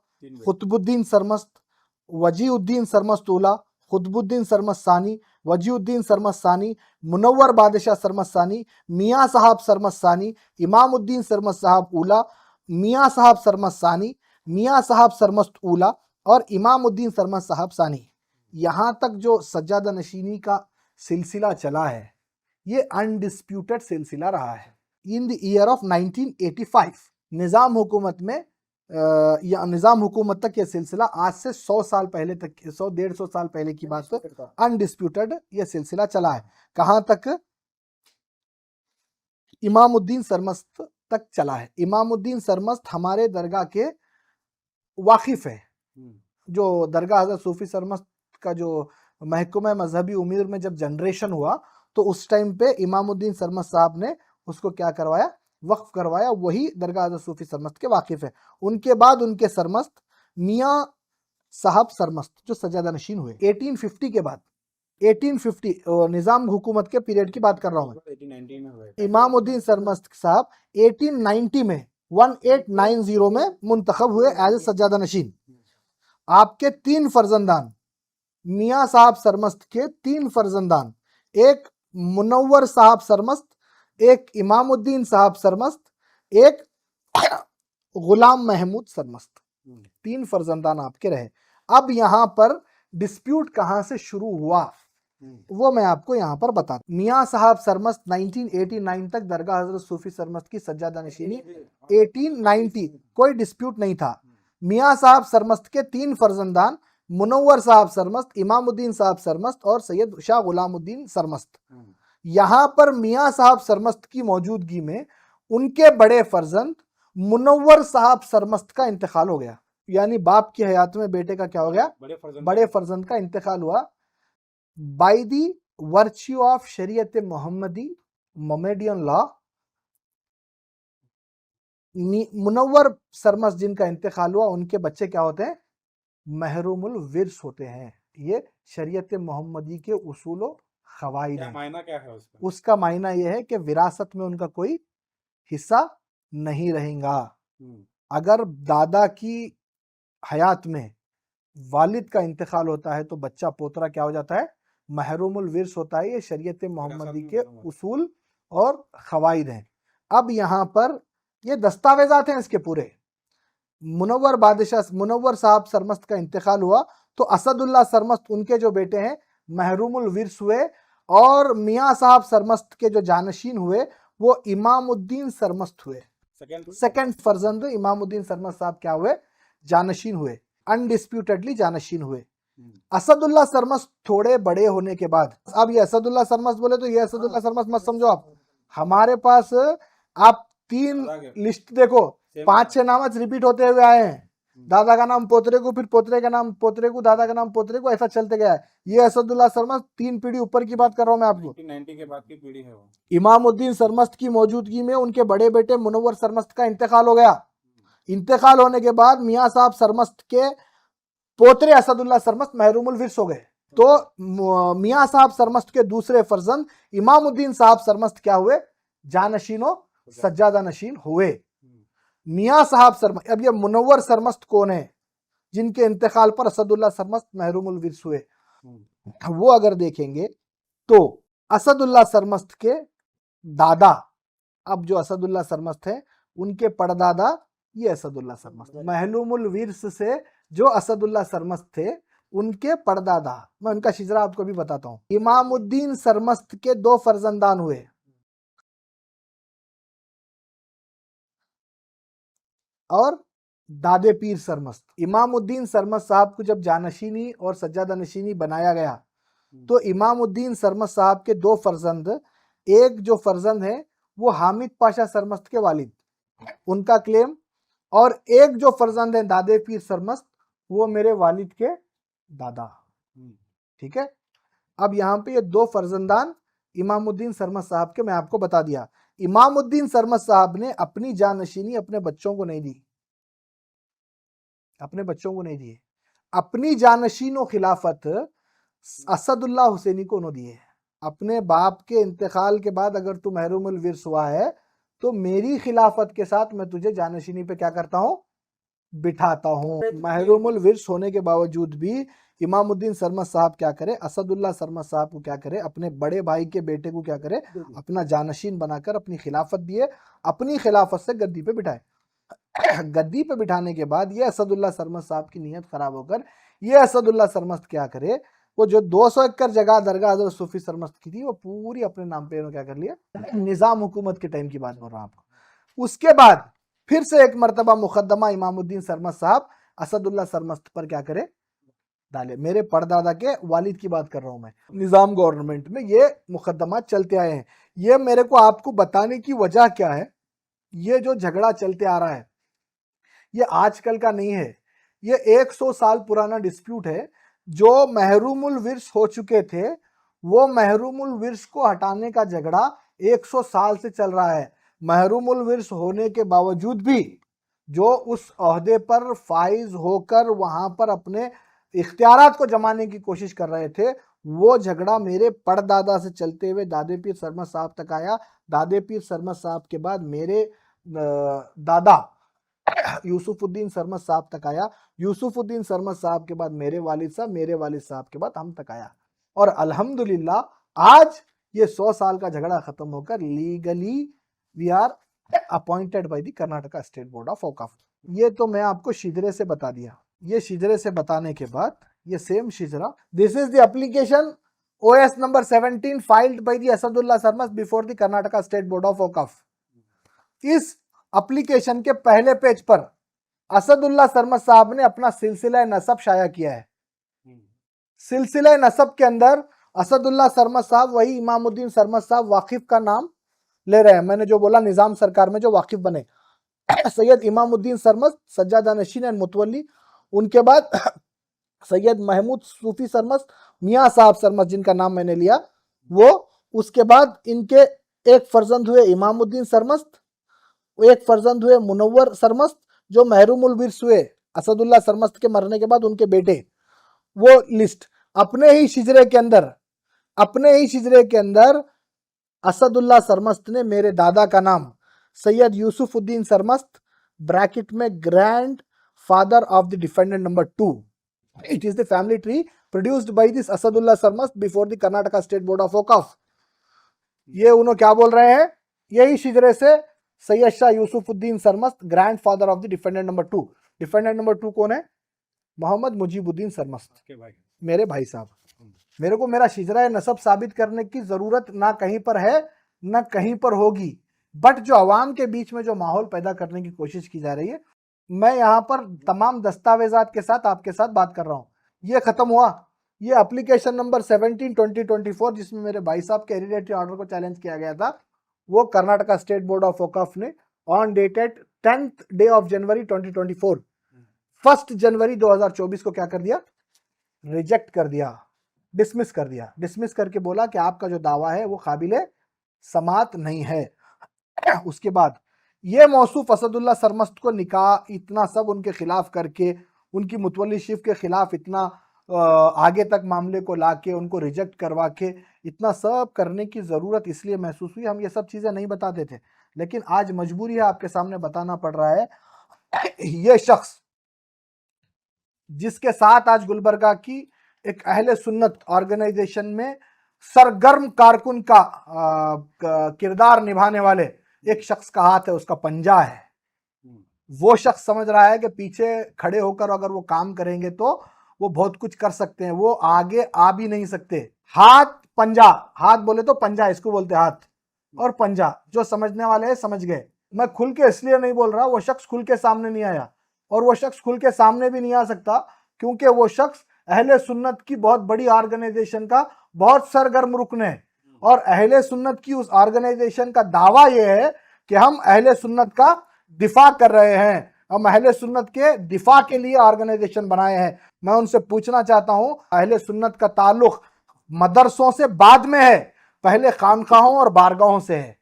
कुतुबुद्दीन सरमस्त, वजीउद्दीन सरमस्त उला, कुतुबुद्दीन सरमस्त सानी, वजीउद्दीन सरमस्त सानी, मुनव्वर बादशाह सरमस्त सानी, मियाँ साहब सरमस्त सानी, इमामुद्दीन सरमस्त साहब उला, मियाँ साहब सरमस्त सानी, मियाँ साहब सरमस्त उला और इमामुद्दीन सरमस्त साहब सानी। यहाँ तक जो सज्जादा नशीनी का सिलसिला चला है, ये अनडिस्प्यूटेड सिलसिला रहा है। इन द ईयर ऑफ 1985 निज़ाम हुकूमत में या निज़ाम हुकूमत तक ये सिलसिला आज से 100 साल पहले तक, 100-150 साल पहले की बात, अनडिस्प्यूटेड ये सिलसिला चला है। कहाँ तक? इमामुद्दीन सरमस्त तक चला है। इमामुद्दीन सरमस्त हमारे दरगाह के वाकिफ है। जो दरगाह हज़रत सूफी सरमस्त का जो महकमा मजहबी उमीर में जब जनरेशन हुआ तो उस टाइम पे इमामुद्दीन सरमस्त साहब ने उसको क्या करवाया, वक्फ करवाया। वही दरगाह हज़रत सूफी सरमस्त के वाकिफ है। उनके बाद उनके सरमस्त मियाँ साहब सरमस्त जो सज्जादा नशीन हुए 1850 के बाद, 1850 निज़ाम हुकूमत के पीरियड की बात कर रहा हूँ मैं। 1890 में हुए। इमामुद्दीन सरमस्त साहब 1890 में 1890 में मुंतखब हुए एज ए सज्जादा नशीन। आपके 3 फर्जंदान, मियाँ साहब सरमस्त के 3 फर्जंदान, एक मुनव्वर साहब सरमस्त, एक इमामुद्दीन साहब सरमस्त, एक गुलाम महमूद सरमस्त, 3 फर्जंदान आपके रहे। अब यहाँ पर डिस्प्यूट कहाँ से शुरू हुआ वो मैं आपको यहाँ पर बता। मियाँ साहब सरमस्त 1989 तक दरगाह हजरत सूफी सरमस्त की सज्जादा नशीनी 1890 कोई डिस्प्यूट नहीं था। मियाँ साहब सरमस्त के 3 फर्जंदान मुनव्वर साहब सरमस्त, इमामुद्दीन साहब सरमस्त और सैयद शाह गुलामुद्दीन सरमस्त। यहाँ पर मियाँ साहब सरमस्त की मौजूदगी में उनके बड़े फर्जंद मुनव्वर साहब सरमस्त का इंतकाल हो गया। यानी बाप की हयात में बेटे का क्या हो गया, बड़े फर्जंद का इंतकाल हुआ। बाय दी वर्च्यू ऑफ शरीयत मोहम्मदी मोमेडियन लॉ, मुनव्वर सरमस्त जिनका इंतकाल हुआ उनके बच्चे क्या होते हैं, महरूमुल विर्स होते हैं। ये शरीयत मोहम्मदी के उसूल और ख़वाइद हैं। मायना क्या है उसका? उसका मायना यह है कि विरासत में उनका कोई हिस्सा नहीं रहेगा। अगर दादा की हयात में वालिद का इंतकाल होता है तो बच्चा पोतरा क्या हो जाता है, महरूमुल विर्स होता है। ये शरीयत मोहम्मदी के उसूल और ख़वाइद हैं। अब यहाँ पर ये दस्तावेज़ात हैं इसके पूरे। मुनव्वर साहब सरमस्त का इंतकाल हुआ तो असदुल्ला सरमस्त उनके जो बेटे हैं महरूमुल विर्स हुए और मियाँ साहब सरमस्त के जो जानशीन हुए वो इमामुद्दीन सरमस्त हुए। सेकंड फर्जंद इमामुद्दीन सरमस्त साहब क्या हुए, जानशीन हुए, अनडिस्प्यूटेडली जानशीन हुए। असदुल्ला सरमस्त थोड़े बड़े होने के बाद, अब ये असदुल्ला सरमस्त बोले तो ये असदुल्ला सरमस्त मत समझो आप। हमारे पास आप 3 लिस्ट देखो, 5-6 नाम रिपीट होते हुए आए हैं। दादा का नाम पोतरे को, फिर पोतरे का नाम पोतरे को, दादा का नाम पोतरे को, ऐसा चलते गया है। ये असदुल्ला सरमस्त 3 पीढ़ी ऊपर की बात कर रहा हूं मैं आपको। 1990 के बाद की पीढ़ी है वो। इमामुद्दीन सरमस्त की मौजूदगी में उनके बड़े बेटे मुनव्वर सरमस्त का इंतकाल हो गया। इंतकाल होने के बाद मियाँ साहब सरमस्त के पोतरे असदुल्ला सरमस्त महरूमुल विर्स हो गए। तो मियां साहब सरमस्त के दूसरे फर्जंद इमामुद्दीन साहब सरमस्त क्या हुए? जानशीनो सज्जादा नशीन हुए। मियां साहब सरमस्त, अब ये मुनव्वर सरमस्त कौन है जिनके इंतकाल पर असदुल्ला सरमस्त महरूमुल विर्स हुए? वो अगर देखेंगे तो असदुल्ला सरमस्त के दादा, अब जो असदुल्ला सरमस्त है उनके परदादा ये असदुल्ला सरमस्त, महलूमुल विर्स से जो असदुल्ला सरमस्त थे उनके परदादा, मैं उनका शिजरा आपको भी बताता हूं। इमामुद्दीन सरमस्त के दो फर्जंदान हुए, और दादे पीर सरमस्त। इमामुद्दीन सरमस्त साहब को जब जानशीनी और सज्जादा नशीनी बनाया गया तो इमामुद्दीन सरमस्त साहब के दो फर्जंद, एक जो फर्जंद है वो हामिद पाशा सरमस्त के वालिद, उनका क्लेम, और एक जो फर्जंद है दादे पीर सरमस्त वो मेरे वालिद के दादा। ठीक है, अब यहाँ पे ये दो फर्जंदान इमामुद्दीन सरमस्त साहब के मैं आपको बता दिया। इमामुद्दीन सरमस्त साहब ने अपनी जानशीनी अपने बच्चों को नहीं दी, अपने बच्चों को नहीं दिए, अपनी जानशीनो खिलाफत असदुल्ला हुसैनी को उन्होंने दिए। अपने बाप के इंतकाल के बाद अगर तू महरूमुल विर्स हुआ है तो मेरी खिलाफत के साथ मैं तुझे जानशीनी पे क्या करता हूं? बिठाता हूं। महरूमुल विर्स होने के बावजूद भी इमामुद्दीन सरमस्त साहब क्या करे? असदुल्ला सरमस्त साहब को क्या करे? अपने बड़े भाई के बेटे को क्या करे? अपना जानशीन बनाकर अपनी खिलाफत दिए, अपनी खिलाफत से गद्दी पे बिठाए। गद्दी पे बिठाने के बाद ये असदुल्ला सरमस्त साहब की नीयत खराब होकर ये असदुल्ला सरमस्त क्या करे? वो जो 200 एकड़ जगह दरगाह हज़रत सूफी सरमस्त की थी वो पूरी अपने नाम पे क्या कर लिया? निजाम हुकूमत के टाइम की बात बोल रहा हूं आपको। उसके बाद फिर से एक मरतबा मुकदमा इमामुद्दीन सरमस्त साहब असदुल्ला सरमस्त पर क्या करे? डाले। मेरे परदादा के वालिद की बात कर रहा हूं मैं। निजाम गवर्नमेंट में ये मुकदमा चलते आए हैं। ये मेरे को आपको बताने की वजह क्या है? ये जो झगड़ा चलते आ रहा है ये आजकल का नहीं है, ये 100 साल पुराना डिस्प्यूट है। जो महरूमुल विर्स हो चुके थे वो महरूमुल विर्स को हटाने का झगड़ा 100 साल से चल रहा है। महरूमुल विर्स होने के बावजूद भी जो उस ओहदे पर फाइज होकर वहां पर अपने इख्तियारात को जमाने की कोशिश कर रहे थे, वो झगड़ा मेरे परदादा से चलते हुए दादे पीर सरमस्त साहब तक आया। दादे पीर सरमस्त साहब के बाद मेरे दादा यूसुफुद्दीन सरमस्त साहब तक आया। यूसुफुद्दीन सरमस्त साहब के बाद मेरे वालिद साहब, मेरे वालिद साहब के बाद हम तक आया। और अल्हम्दुलिल्लाह आज ये 100 साल का झगड़ा खत्म होकर legally we are appointed by the Karnataka state board of Auqaf. ये तो मैं आपको शिजरे से बता दिया। ये शिजरे से बताने के बाद ये सेम शिजरा, this is the application OS number 17 filed by the Asadullah Sarmast before the Karnataka state board of Auqaf. इस एप्लीकेशन के पहले पेज पर असदुल्ला सरमस्त साहब ने अपना सिलसिला नसब शाया किया है। सिलसिला नसब के अंदर असदुल्ला सरमस्त साहब वही इमामुद्दीन सरमस्त साहब वाकिफ का नाम ले रहे हैं। मैंने जो बोला निजाम सरकार में जो वाकिफ बने सैयद इमामुद्दीन सरमस्त, सज्जादा नशीन एंड मुतवल्ली, उनके बाद सैयद महमूद सूफी सरमस्त, मियां साहब सरमस्त जिनका नाम मैंने लिया वो, उसके बाद इनके एक फर्जंद हुए इमामुद्दीन सरमस्त, एक फर्जंद हुए मुनव्वर सरमस्त जो महरूमुल विर्स हुए असदुल्ला सरमस्त के मरने के बाद उनके बेटे। वो लिस्ट अपने ही शिजरे के अंदर असदुल्ला सरमस्त ने मेरे दादा का नाम सैयद यूसुफुद्दीन सरमस्त ब्रैकेट में grand father of the defendant number 2, it is the family tree produced by this Asadullah Sarmast before the Karnataka state board of Auqaf. ये उन्होंने क्या बोल रहे हैं? यही शिजरे से Syed Shah Yusufuddin Sarmast grand father of the defendant number 2। Defendant number 2 कौन है? मोहम्मद मुजीबुद्दीन सरमस्त, मेरे भाई साहब। मेरे को मेरा शिजरा नसब साबित करने की जरूरत ना कहीं पर है ना कहीं पर होगी, बट जो अवाम के बीच में जो माहौल पैदा करने की कोशिश की जा रही है, मैं यहाँ पर तमाम दस्तावेजात के साथ आपके साथ बात कर रहा हूँ। ये खत्म हुआ, ये एप्लीकेशन नंबर 17/2024 जिसमें मेरे भाई साहब के हेरिडेटरी ऑर्डर को चैलेंज किया गया था, वो Karnataka state board of Auqaf ने on dated 10th day of January 2024 1 जनवरी 2024 को क्या कर दिया? रिजेक्ट कर दिया, डिसमिस कर दिया। डिसमिस करके बोला कि आपका जो दावा है वो काबिले समात नहीं है। उसके बाद ये मौसूफ असदुल्ला सरमस्त को निकाह इतना सब उनके खिलाफ करके, उनकी मुतवल्ली शिफ के खिलाफ इतना आगे तक मामले को लाके उनको रिजेक्ट करवा के इतना सब करने की जरूरत इसलिए महसूस हुई। हम ये सब चीजें नहीं बताते थे, लेकिन आज मजबूरी है, आपके सामने बताना पड़ रहा है। ये शख्स जिसके साथ आज गुलबर्गा की एक अहले सुन्नत ऑर्गेनाइजेशन में सरगर्म कारकुन का किरदार निभाने वाले एक शख्स का हाथ है, उसका पंजा है। वो शख्स समझ रहा है कि पीछे खड़े होकर अगर वो काम करेंगे तो वो बहुत कुछ कर सकते हैं, वो आगे आ भी नहीं सकते। हाथ पंजा, हाथ बोले तो पंजा, इसको बोलते हाथ और पंजा। जो समझने वाले हैं समझ गए। मैं खुल के इसलिए नहीं बोल रहा, वो शख्स खुल के सामने नहीं आया और वो शख्स खुल के सामने भी नहीं आ सकता, क्योंकि वो शख्स अहले सुन्नत की बहुत बड़ी ऑर्गेनाइजेशन का बहुत सरगर्म रुकन है। और अहले सुन्नत की उस ऑर्गेनाइजेशन का दावा यह है कि हम अहले सुन्नत का दिफा कर रहे हैं, हम अहले सुन्नत के दिफा के लिए ऑर्गेनाइजेशन बनाए हैं। मैं उनसे पूछना चाहता हूं, अहले सुन्नत का ताल्लुक मदरसों से बाद में है, पहले खानकाहों और बारगाहों से है।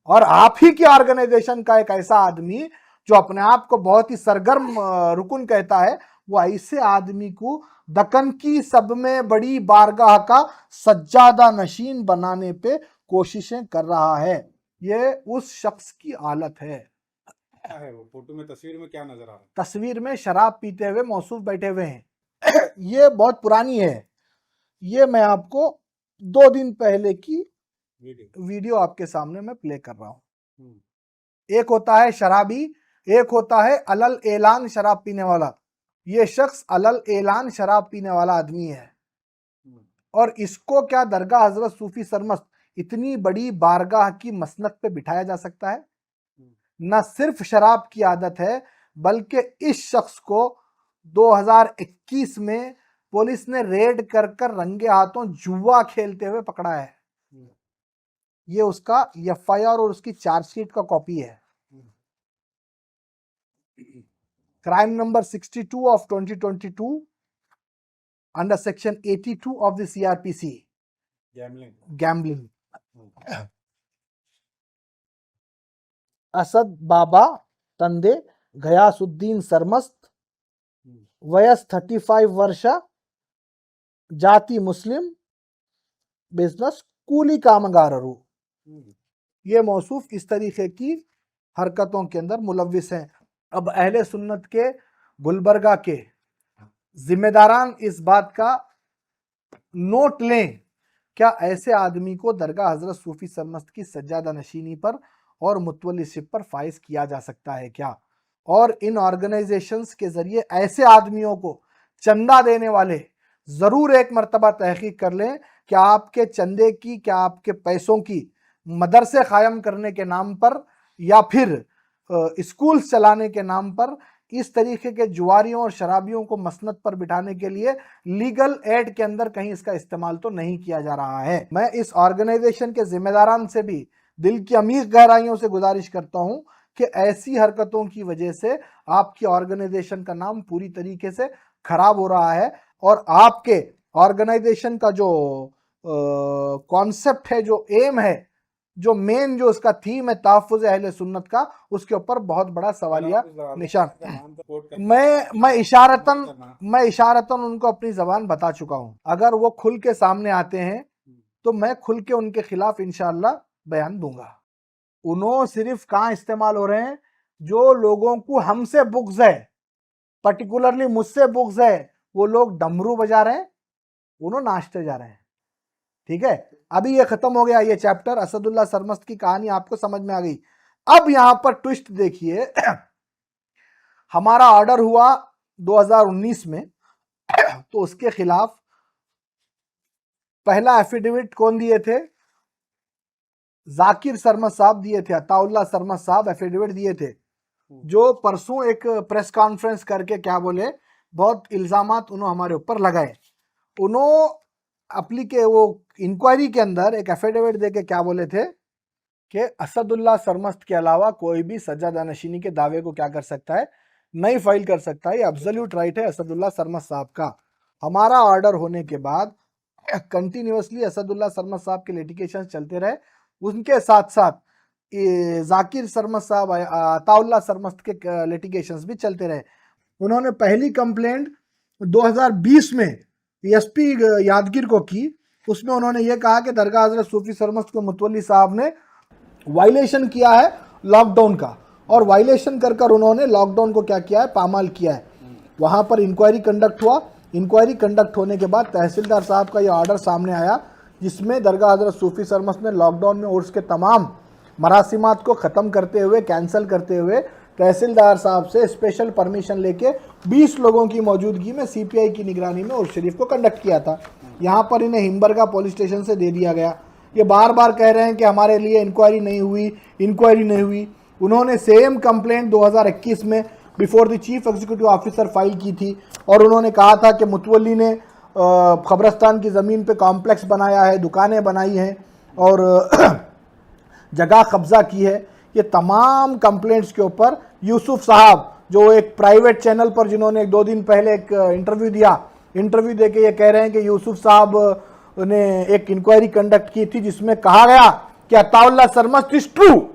और आप ही की ऑर्गेनाइजेशन का एक ऐसा आदमी जो अपने आप को बहुत ही सरगर्म रुकन कहता है, वो ऐसे आदमी को दक्कन की सब में बड़ी बारगाह का सज्जादा नशीन बनाने पे कोशिशें कर रहा है। ये उस शख्स की हालत है। क्या है वो फोटो में, तस्वीर में क्या नजर आ रहा है? तस्वीर में शराब पीते हुए मौसूफ बैठे हुए हैं। ये बहुत पुरानी है, ये मैं आपको 2 दिन पहले की वीडियो आपके सामने मैं प्ले कर रहा हूं। एक होता है शराबी, एक होता है अलल ऐलान शराब पीने वाला। ये शख्स अलल ऐलान शराब पीने वाला आदमी है। और इसको क्या दरगाह हजरत सूफी सरमस्त इतनी बड़ी बारगाह की मसनद पे बिठाया जा सकता है? न सिर्फ शराब की आदत है, बल्कि इस शख्स को 2021 में पुलिस ने रेड कर कर रंगे हाथों जुआ खेलते हुए पकड़ा है। ये उसका एफआईआर और उसकी चार्जशीट का कॉपी है। Crime number 62 of 2022 under section 82 of the CRPC, gambling. Asad Baba तंदे गयासुद्दीन सरमस्त, वयस 35 वर्ष, जाति मुस्लिम, बिजनेस कूली कामगाररू। ये मौसूफ इस तरीके की हरकतों के अंदर मुलव्विस हैं। अब अहले सुन्नत के गुलबर्गा के जिम्मेदारान इस बात का नोट लें, क्या ऐसे आदमी को दरगाह हजरत सूफी सरमस्त की सज्जादा नशीनी पर और मुतवल्लिशिप पर फाइज किया जा सकता है क्या? और इन ऑर्गेनाइजेशंस के जरिए ऐसे आदमियों को चंदा देने वाले जरूर एक मर्तबा तहकीक कर लें कि आपके चंदे की, क्या आपके पैसों की मदरसे कायम करने के नाम पर या फिर स्कूल्स चलाने के नाम पर इस तरीके के जुआरियों और शराबियों को मसनद पर बिठाने के लिए लीगल एड के अंदर कहीं इसका इस्तेमाल तो नहीं किया जा रहा है। मैं इस ऑर्गेनाइजेशन के जिम्मेदारान से भी दिल की अमीर गहराइयों से गुजारिश करता हूं कि ऐसी हरकतों की वजह से आपकी ऑर्गेनाइजेशन का नाम पूरी तरीके से खराब हो रहा है और आपके ऑर्गेनाइजेशन का जो कॉन्सेप्ट है, जो एम है, जो मेन जो उसका थीम है तहफ़्फ़ुज़ अहले सुन्नत का, उसके ऊपर बहुत बड़ा सवालिया निशान। मैं इशारतन उनको अपनी जबान बता चुका हूं। अगर वो खुल के सामने आते हैं तो मैं खुल के उनके खिलाफ इंशाअल्लाह बयान दूंगा। उन्होंने सिर्फ कहां इस्तेमाल हो रहे हैं, जो लोगों को हमसे बुग़्ज़ है, पर्टिकुलरली मुझसे बुग़्ज़ है, वो लोग डमरू बजा रहे हैं, उन्होंने नाचते जा रहे हैं। ठीक है, अभी ये खत्म हो गया ये चैप्टर। असदुल्लाह सरमस्त की कहानी आपको समझ में आ गई। अब यहां पर ट्विस्ट देखिए। हमारा ऑर्डर हुआ 2019 में, तो उसके खिलाफ पहला एफिडेविट कौन दिए थे? जाकिर सरमस्त साहब दिए थे, अताउल्लाह सरमस्त साहब एफिडेविट दिए थे, जो परसों एक प्रेस कॉन्फ्रेंस करके क्या बोले, बहुत इल्जामात उन्होंने हमारे ऊपर लगाए। उन्होंने अपनी के वो इंक्वायरी के अंदर एक एफिडेविट देके क्या बोले थे कि असदुल्लाह सरमस्त के अलावा कोई भी सज्जादा नशीनी के दावे को क्या कर सकता है, नहीं फाइल कर सकता है। ये एब्सोल्यूट राइट है असदुल्लाह सरमस्त साहब का। हमारा ऑर्डर होने के बाद कंटिन्यूअसली असदुल्लाह सरमस्त साहब के लिटिगेशन चलते रहे, उनके साथ साथ जाकिर सरमस्त साहब, अताउल्लाह सरमस्त के लिटिगेशंस भी चलते रहे। उन्होंने पहली कंप्लेंट 2020 में एसपी यादगीर को की, उसमें उन्होंने ये कहा कि दरगाह हजरत सूफी सरमस्त को मुतवल्ली साहब ने वायलेशन किया है लॉकडाउन का, और वायलेशन कर कर उन्होंने लॉकडाउन को क्या किया है, पामाल किया है। वहाँ पर इंक्वायरी कंडक्ट हुआ। इंक्वायरी कंडक्ट होने के बाद तहसीलदार साहब का ये ऑर्डर सामने आया, जिसमें दरगाह हजरत सूफी सरमस्त ने लॉकडाउन में उर्स के तमाम मरासिमात को ख़त्म करते हुए, कैंसिल करते हुए, तहसीलदार साहब से स्पेशल परमिशन लेके 20 लोगों की मौजूदगी में सीपीआई की निगरानी में उर्स शरीफ को कंडक्ट किया था। यहाँ पर इन्हें हिमबरगा पुलिस स्टेशन से दे दिया गया। ये बार बार कह रहे हैं कि हमारे लिए इंक्वायरी नहीं हुई, इंक्वायरी नहीं हुई। उन्होंने सेम कंप्लेंट 2021 में before the chief executive officer file की थी, और उन्होंने कहा था कि मुतवल्ली ने खबरस्तान की ज़मीन पे कॉम्प्लेक्स बनाया है, दुकानें बनाई हैं और जगह कब्जा की है। ये तमाम कंप्लेंट्स के ऊपर यूसुफ साहब, जो एक प्राइवेट चैनल पर जिन्होंने 2 दिन पहले एक इंटरव्यू दिया, इंटरव्यू देके ये कह रहे हैं कि यूसुफ साहब ने एक इंक्वायरी कंडक्ट की थी जिसमें कहा गया कि अताउल्लाह सरमस्त इज ट्रू।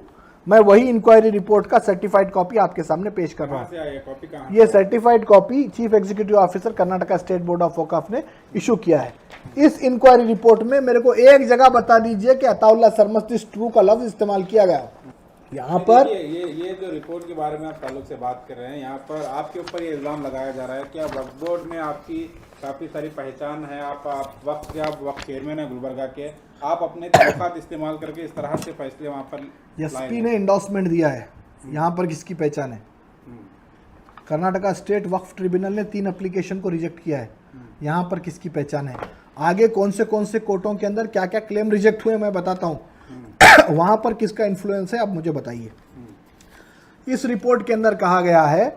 मैं वही इंक्वायरी रिपोर्ट का सर्टिफाइड कॉपी आपके सामने पेश कर रहा हूँ। ये certified copy chief executive officer Karnataka state board of Auqaf ने इशू किया है। इस इंक्वायरी रिपोर्ट में मेरे को एक जगह बता दीजिए कि अताउल्लाह सरमस्त इज ट्रू का लफ्ज इस्तेमाल किया गया। यहाँ पर ये जो रिपोर्ट के बारे में आप ताल्लुक से बात कर रहे हैं, यहाँ पर आपके ऊपर ये इल्ज़ाम लगाया जा रहा है कि वक्फ बोर्ड में आपकी काफ़ी सारी पहचान है, आप वक्फ चेयरमैन है गुलबर्गा के, आप अपने तलुकात इस्तेमाल करके इस तरह से फैसले वहाँ पर एसपी ने इंडोर्समेंट दिया है। यहाँ पर किसकी पहचान है? कर्नाटका स्टेट वक्फ ट्रिब्यूनल ने 3 एप्लीकेशन को रिजेक्ट किया है। यहाँ पर किसकी पहचान है? आगे कौन से कोर्टों के अंदर क्या क्या क्लेम रिजेक्ट हुए मैं बताता हूँ। वहाँ पर किसका इन्फ्लुएंस है आप मुझे बताइए। इस रिपोर्ट के अंदर कहा गया है,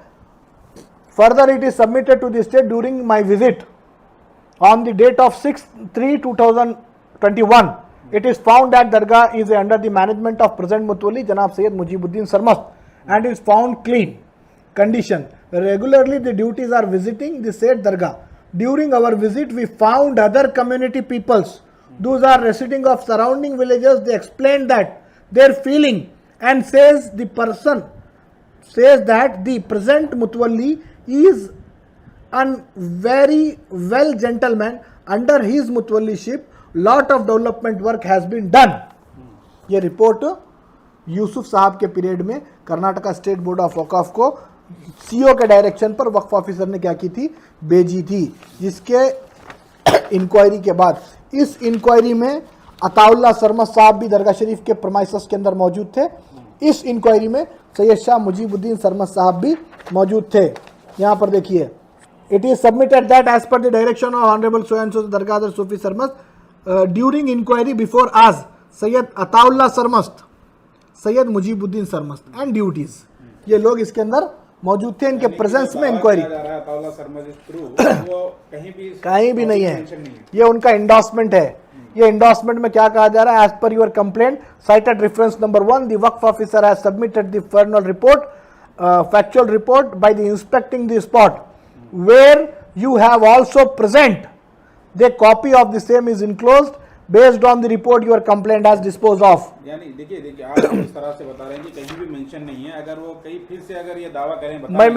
further it is submitted to the state during my visit on the date of 6/3/2021 it is found that dargah is under the management of present mutwalli Janab Sayyid Mujibuddin Sarmast and is found clean condition. Regularly the duties are visiting the said dargah. During our visit we found other community peoples, those are residing of surrounding villages. They explained that their feeling and says that the present mutwalli is a very well gentleman. Under his mutwalliship lot of development work has been done. ये रिपोर्ट यूसुफ साहब के पीरियड में Karnataka state board of Auqaf को सीओ के डायरेक्शन पर वक्फ ऑफिसर ने क्या की थी, भेजी थी। जिसके इंक्वायरी के बाद, इस इंक्वायरी में अताउल्लाह सरमस्त साहब भी दरगाह शरीफ के प्रमाइसेस के अंदर मौजूद थे। इस इंक्वायरी में सैयद शाह मुजीबुद्दीन सरमस्त साहब भी मौजूद थे। यहाँ पर देखिए, it is submitted that as per the direction of honourable so and so दरगाह Hazrat Sufi Sarmast during inquiry before आज सैयद अताउल्लाह सरमस्त, सैयद मुजीबुद्दीन सरमस्त एंड ड्यूटीज, ये लोग इसके अंदर मौजूद थे। इनके प्रेजेंस में इंक्वायरी कहीं भी नहीं है, ये उनका इंडोर्समेंट है। ये इंडोर्समेंट में क्या कहा जा रहा है, as per your complaint cited reference number 1 the Waqf officer has submitted the final report factual report by the inspecting the spot where you have also present the copy of the same is enclosed based on the report your complaint has dispose of. यानी देखिए आप इस तरह से बता रहे हैं कि कहीं भी मेंशन नहीं है। अगर वो कहीं फिर से अगर ये दावा करें, मैं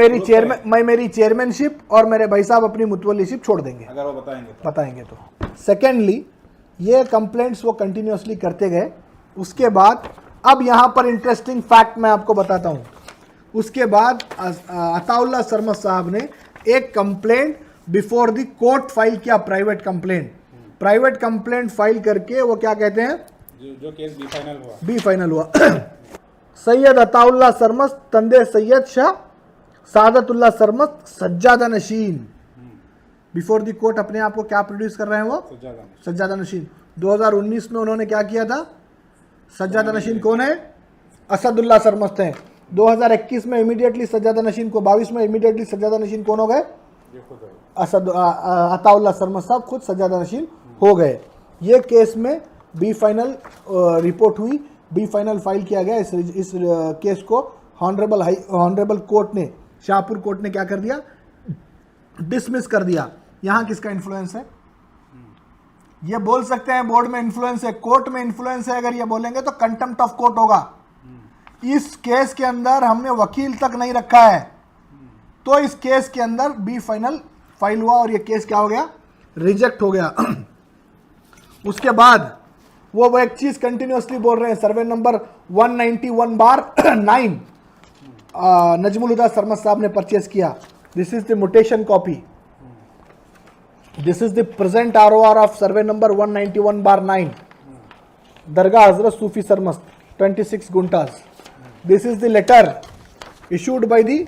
मेरी चेयरमैनशिप और मेरे भाई साहब अपनी मुतवल्लीशिप छोड़ देंगे अगर वो बताएंगे तो। सेकेंडली, ये कंप्लेंट्स वो कंटिन्यूसली करते गए। उसके बाद अब यहाँ पर इंटरेस्टिंग फैक्ट मैं आपको बताता हूँ। उसके बाद अताउल्लाह सरमस्त साहब ने एक complaint before the court file किया, प्राइवेट कंप्लेंट फाइल करके वो क्या कहते हैं, जो केस बी फाइनल हुआ सैयद अताउल्लाह सरमस्त तंदे सैयद शाह सादतुल्लाह सरमस्त सज्जादा नशीन बिफोर द कोर्ट अपने आप को क्या प्रोड्यूस कर रहे हैं, वो सज्जादा नशीन। 2019 में उन्होंने क्या किया था, सज्जादा नशीन कौन है, असदुल्लाह सरमस्त हैं। 2021 में इमीडिएटली सज्जादा नशीन को, 22 में इमीडिएटली सज्जादा नशीन कौन हो गए, अताउल्लाह सरमस्त साहब खुद सज्जादा नशीन हो गए। ये केस में बी फाइनल रिपोर्ट हुई, बी फाइनल फाइल किया गया। इस केस को ऑनरेबल कोर्ट ने, शाहपुर कोर्ट ने क्या कर दिया, डिसमिस कर दिया। यहाँ किसका इन्फ्लुएंस है, ये बोल सकते हैं बोर्ड में इन्फ्लुएंस है, कोर्ट में इन्फ्लुएंस है। अगर ये बोलेंगे तो कंटेम्प्ट ऑफ कोर्ट होगा। इस केस के अंदर हमने वकील तक नहीं रखा है, तो इस केस के अंदर बी फाइनल फाइल हुआ और ये केस क्या हो गया, रिजेक्ट हो गया। उसके बाद वो एक चीज कंटिन्यूअसली बोल रहे हैं, सर्वे नंबर 191/9 नजमुल हुदा सरमद साहब ने परचेस किया। This is the mutation copy, this is the present ROR of survey number 191/9 दरगाह Hazrat Sufi Sarmast 26 guntas. This is the letter issued by the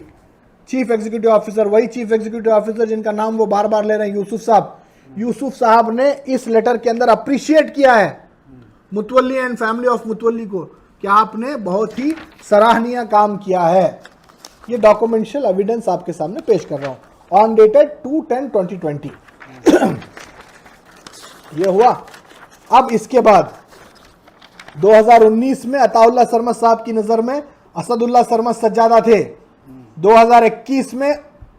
chief executive officer, वही चीफ एग्जीक्यूटिव ऑफिसर जिनका नाम वो बार बार ले रहे हैं, यूसुफ साहब। यूसुफ साहब ने इस लेटर के अंदर अप्रिशिएट किया है मुतवल्ली एंड फैमिली ऑफ मुतवल्ली को कि आपने बहुत ही सराहनीय काम किया है। ये डॉक्यूमेंशियल एविडेंस आपके सामने पेश कर रहा हूं, ऑन डेटेड 2/10/2020 ये हुआ। अब इसके बाद 2019 में अताउल्लाह सरमद साहब की नजर में असदुल्लाह सरमद सज्जादा थे। 2021 में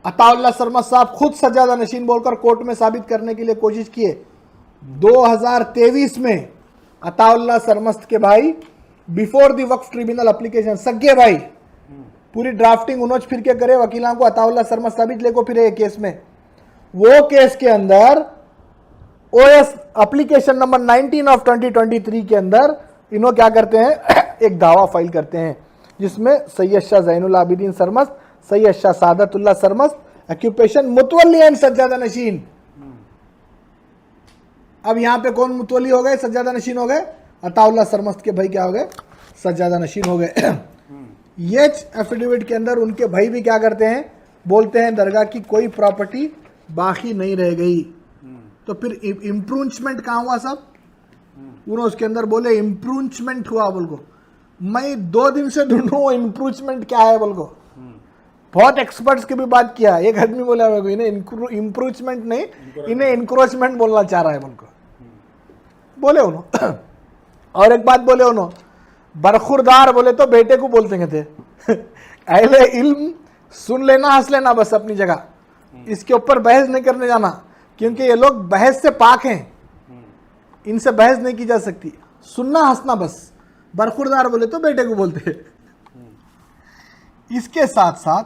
अताउल्लाह सरमद साहब खुद सज्जादा नशीन बोलकर कोर्ट में साबित करने के लिए कोशिश किए। 2023 में अताउल्लाह सरमस्त के भाई before the Waqf tribunal application, सगे भाई पूरी ड्राफ्टिंग उन्होंने फिर के करे वकीलों को अताउल्लाह सरमद साबित लेको फिर केस में। वो केस के अंदर OS एप्लीकेशन नंबर 19 ऑफ 2023 के अंदर इन्हों क्या करते हैं, एक दावा फाइल करते हैं जिसमें सैयद शाह ज़ैनुल आबिदीन सरमस्त, सैयद शाह सादतुल्लाह सरमस्त, ऑक्यूपेशन मुतवल्ली एंड सज्जादा नशीन। अब यहां पे कौन मुतवल्ली हो गए, सज्जादा नशीन हो गए, अताउल्लाह सरमस्त के भाई क्या हो गए, सज्जादा नशीन हो गए। ये एफिडेविट के अंदर उनके भाई भी क्या करते हैं, बोलते हैं दरगाह की कोई प्रॉपर्टी बाकी नहीं रह गई। तो फिर इम्प्रूवमेंट कहाँ हुआ साहब, उन्होंने उसके अंदर बोले इम्प्रूवमेंट हुआ। बोल को मैं 2 दिन से ढूंढूं इम्प्रूवमेंट क्या है बोल को, बहुत एक्सपर्ट्स की भी बात किया। एक आदमी बोला इन्हें इम्प्रूवमेंट नहीं, इन्हें इनक्रोचमेंट बोलना चाह रहा है बोल को, बोले उन्होंने। और एक बात बोले उन्होंने, बरखुरदार बोले तो बेटे को बोलते थे। अहले इल्म सुन लेना, हंस लेना बस अपनी जगह, इसके ऊपर बहस नहीं करने जाना, क्योंकि ये लोग बहस से पाक हैं, इनसे बहस नहीं की जा सकती। सुनना हंसना बस, बरखुरदार बोले तो बेटे को बोलते। इसके साथ साथ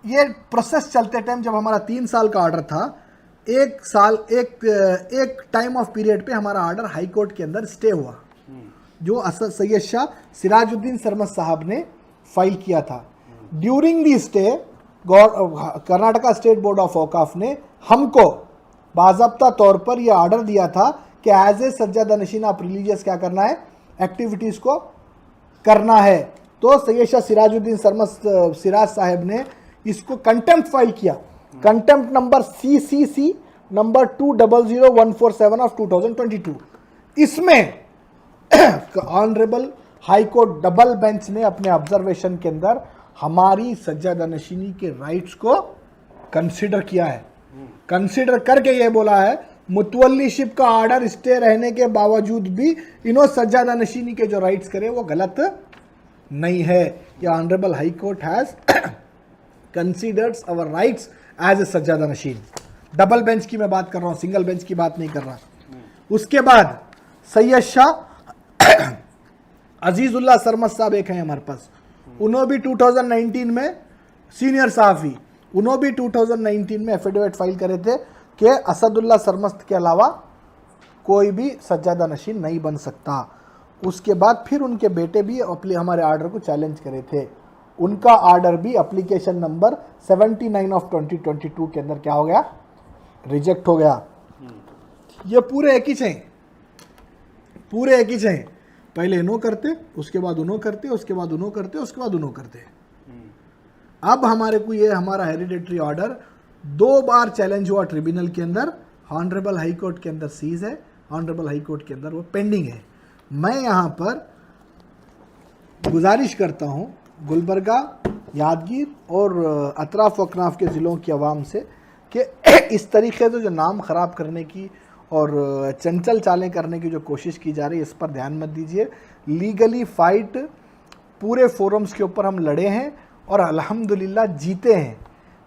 ये प्रोसेस चलते टाइम जब हमारा 3 साल का ऑर्डर था, एक टाइम ऑफ पीरियड पे हमारा ऑर्डर हाई कोर्ट के अंदर स्टे हुआ, जो असद सैयद शाह सिराजुद्दीन सरमद साहब ने फाइल किया था। During the stay Karnataka state board of Auqaf ने हमको बाज़ाब्ता तौर पर यह ऑर्डर दिया था कि एज ए सज्जादा नशीन आप रिलीजियस क्या करना है, एक्टिविटीज़ को करना है। तो सैयद शाह सिराजुद्दीन सरमद सिराज साहब ने इसको कंटेम्प्ट फाइल किया, contempt number CCC number 200147 of 2022। इसमें honourable high court double bench ने अपने ऑब्जर्वेशन के अंदर हमारी सज्जादा नशीनी के राइट्स को कंसीडर किया है। कंसीडर करके ये बोला है मुतवल्लीशिप का ऑर्डर स्टे रहने के बावजूद भी इन्हों सज्जादा नशीनी के जो राइट्स करे वो गलत नहीं है। ये honourable high court has considered our rights as a सज्जादा नशीन। डबल बेंच की मैं बात कर रहा हूँ, सिंगल बेंच की बात नहीं कर रहा। उसके बाद सैयद शाह अजीजुल्लाह सरमद साहब एक हैं हमारे पास, उन्होंने भी 2019 में सीनियर सहाफ़ी, उन्होंने भी 2019 में एफिडेविट फाइल करे थे कि असदुल्लाह सरमस्त के अलावा कोई भी सज्जादा नशीन नहीं बन सकता। उसके बाद फिर उनके बेटे भी हमारे ऑर्डर को चैलेंज करे थे, उनका ऑर्डर भी एप्लीकेशन नंबर 79 ऑफ 2022 के अंदर क्या हो गया, रिजेक्ट हो गया। ये पूरे एक ही हैं, पूरे एक ही हैं, पहले इन्हों करते, उसके बाद उन्हों करते, उसके बाद उन्हों करते, उसके बाद उन्हों करते। अब हमारे को ये हमारा हेरिडेटरी ऑर्डर 2 बार चैलेंज हुआ ट्रिब्यूनल के अंदर, ऑनरेबल हाई कोर्ट के अंदर सीज है, ऑनरेबल हाई कोर्ट के अंदर वो पेंडिंग है। मैं यहाँ पर गुजारिश करता हूँ गुलबर्गा, यादगीर और अतराफ अकनाफ के ज़िलों की आवाम से कि इस तरीके से जो नाम ख़राब करने की और चंचल चालें करने की जो कोशिश की जा रही है, इस पर ध्यान मत दीजिए। लीगली फ़ाइट पूरे फोरम्स के ऊपर हम लड़े हैं और अल्हम्दुलिल्लाह जीते हैं,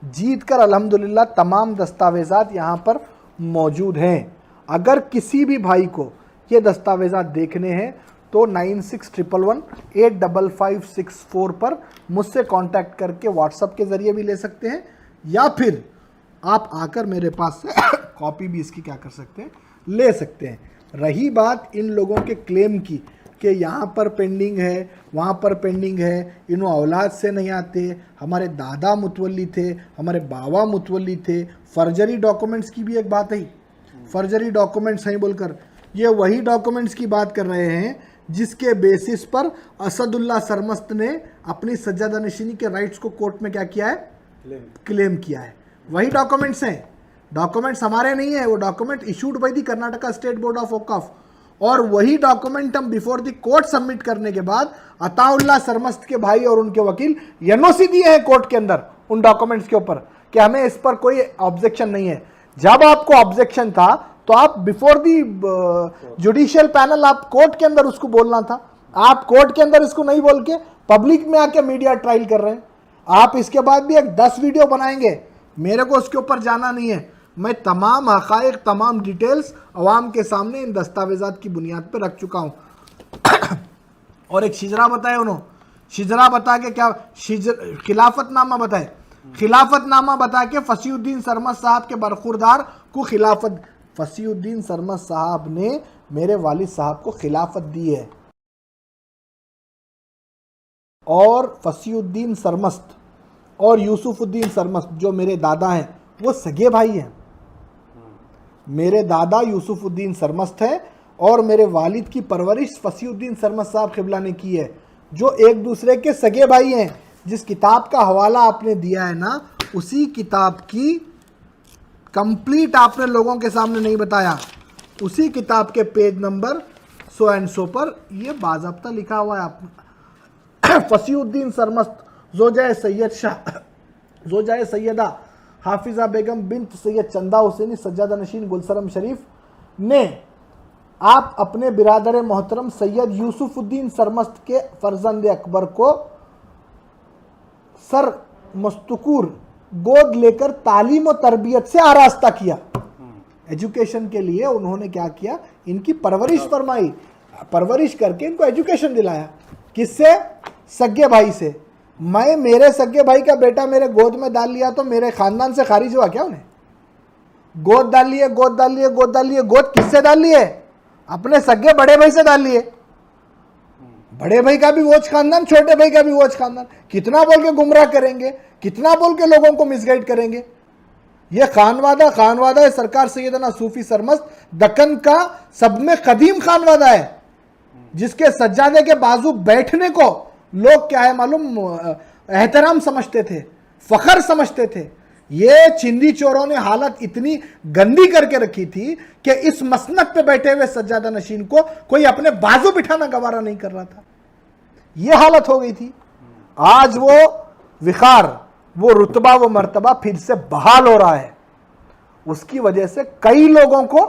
जीत कर अल्हम्दुलिल्लाह तमाम दस्तावेज़ात यहाँ पर मौजूद हैं। अगर किसी भी भाई को ये दस्तावेज़ात देखने हैं तो 9611185564 पर मुझसे कांटेक्ट करके व्हाट्सएप के ज़रिए भी ले सकते हैं या फिर आप आकर मेरे पास से कॉपी भी इसकी क्या कर सकते हैं, ले सकते हैं। रही बात इन लोगों के क्लेम की कि यहाँ पर पेंडिंग है, वहाँ पर पेंडिंग है, इन्हों औलाद से नहीं आते, हमारे दादा मुतवल्ली थे, हमारे बाबा मुतवल्ली थे, फर्जरी डॉक्यूमेंट्स की भी एक बात है, फर्जरी डॉक्यूमेंट्स हैं बोलकर, ये वही डॉक्यूमेंट्स की बात कर रहे हैं जिसके बेसिस पर असदुल्ला सरमस्त ने अपनी सज्जादा नशीनी के राइट्स को कोर्ट में क्या किया है, क्लेम किया है। वही डॉक्यूमेंट्स हैं, डॉक्यूमेंट्स हमारे नहीं है, वो document issued by the Karnataka state board of Waqf, और वही डॉक्यूमेंट हम बिफोर द कोर्ट सबमिट करने के बाद अताउल्ला सरमस्त के भाई और उनके वकील एनओसी दिए हैं कोर्ट के अंदर उन डॉक्यूमेंट्स के ऊपर कि हमें इस पर कोई ऑब्जेक्शन नहीं है। जब आपको ऑब्जेक्शन था तो आप बिफोर दी जुडिशियल पैनल आप कोर्ट के अंदर उसको बोलना था। आप कोर्ट के अंदर इसको नहीं बोल के पब्लिक में आके मीडिया ट्रायल कर रहे हैं। आप इसके बाद भी एक 10 वीडियो बनाएंगे, मेरे को उसके ऊपर जाना नहीं है। मैं तमाम हकायक, तमाम डिटेल्स अवाम के सामने इन दस्तावेजात की बुनियाद पर रख चुका हूँ। और एक शिजरा बताए उन्होंने, शिजरा बता के क्या, खिलाफतनामा बताए, खिलाफतनामा बता के फसीउद्दीन सरमद साहब के बरखुरदार को खिलाफत, फसीउद्दीन सरमद साहब ने मेरे वालिद साहब को खिलाफत दी है। और फसीउद्दीन सरमस्त और यूसुफुद्दीन सरमस्त जो मेरे दादा हैं वो सगे भाई हैं। मेरे दादा यूसुफुद्दीन सरमस्त है और मेरे वालिद की परवरिश फसीउद्दीन सरमस्त साहब क़िबला ने की है, जो एक दूसरे के सगे भाई हैं। जिस किताब का हवाला आपने दिया है ना, उसी किताब की कंप्लीट आपने लोगों के सामने नहीं बताया। उसी किताब के पेज नंबर सो एंड सो पर ये बाज़ाब्ता लिखा हुआ है आप फसीउद्दीन सरमस्त जोजाए सैयद शाह, जोजाए सैयदा हाफिज़ा बेगम बिन्त सैयद चंदा हुसैनी सज्जादा नशीन गुलसरम शरीफ ने आप अपने बिरादर मोहतरम सैयद यूसुफुद्दीन सरमस्त के फर्जंद अकबर को सर मस्तूर गोद लेकर तालीम और तरबियत से आरास्ता किया। एजुकेशन के लिए उन्होंने क्या किया, इनकी परवरिश फरमाई, परवरिश करके इनको एजुकेशन दिलाया। किससे? सगे भाई से। मैं मेरे सगे भाई का बेटा मेरे गोद में डाल लिया तो मेरे खानदान से खारिज हुआ क्या? उन्हें गोद डाल लिए, गोद डाल लिए, गोद डाल लिए। गोद किससे डाल लिए? अपने सगे बड़े भाई से डाल लिए। बड़े भाई का भी वोच खानदान, छोटे भाई का भी वोच खानदान। कितना बोल के गुमराह करेंगे, कितना बोल के लोगों को मिसगाइड करेंगे। ये खानवादा, खानवादा है सरकार सैयदना सूफी सरमस्त दक्कन का सब में कदीम खानवादा है, जिसके सज्जादे के बाजू बैठने को लोग क्या है मालूम, एहतराम समझते थे, फखर समझते थे। ये चिंदी चोरों ने हालत इतनी गंदी करके रखी थी कि इस मसनद पे बैठे हुए सज्जादा नशीन को कोई अपने बाजू बिठाना गवारा नहीं कर रहा था। ये हालत हो गई थी। आज वो विकार, वो रुतबा, वो मर्तबा फिर से बहाल हो रहा है। उसकी वजह से कई लोगों को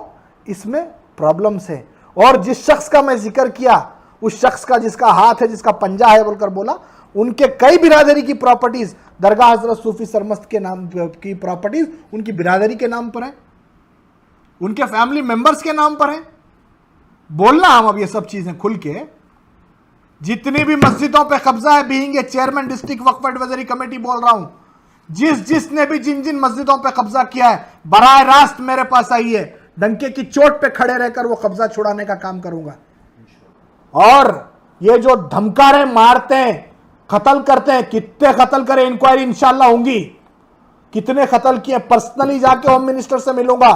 इसमें प्रॉब्लम्स है। और जिस शख्स का मैं जिक्र किया, उस शख्स का जिसका हाथ है, जिसका पंजा है बोलकर बोला, उनके कई बिरादरी की प्रॉपर्टीज, दरगाह हजरत सूफी सरमस्त के नाम की प्रॉपर्टीज उनकी बिरादरी के नाम पर है, उनके फैमिली मेंबर्स के नाम पर है। बोलना हम अब ये सब चीजें खुल के, जितनी भी मस्जिदों पे कब्जा है, being a chairman district Waqf advisory committee बोल रहा हूं, जिसने भी जिन मस्जिदों पे कब्जा किया है, बराह रास्त मेरे पास आइए, डंके की चोट पे खड़े रहकर वो कब्जा छुड़ाने का काम करूंगा। और ये जो धमका रहे, मारते हैं, कत्ल करते हैं, कितने कत्ल करें, इंक्वायरी इंशाल्लाह होंगी। कितने कत्ल किए पर्सनली जाके होम मिनिस्टर से मिलूंगा,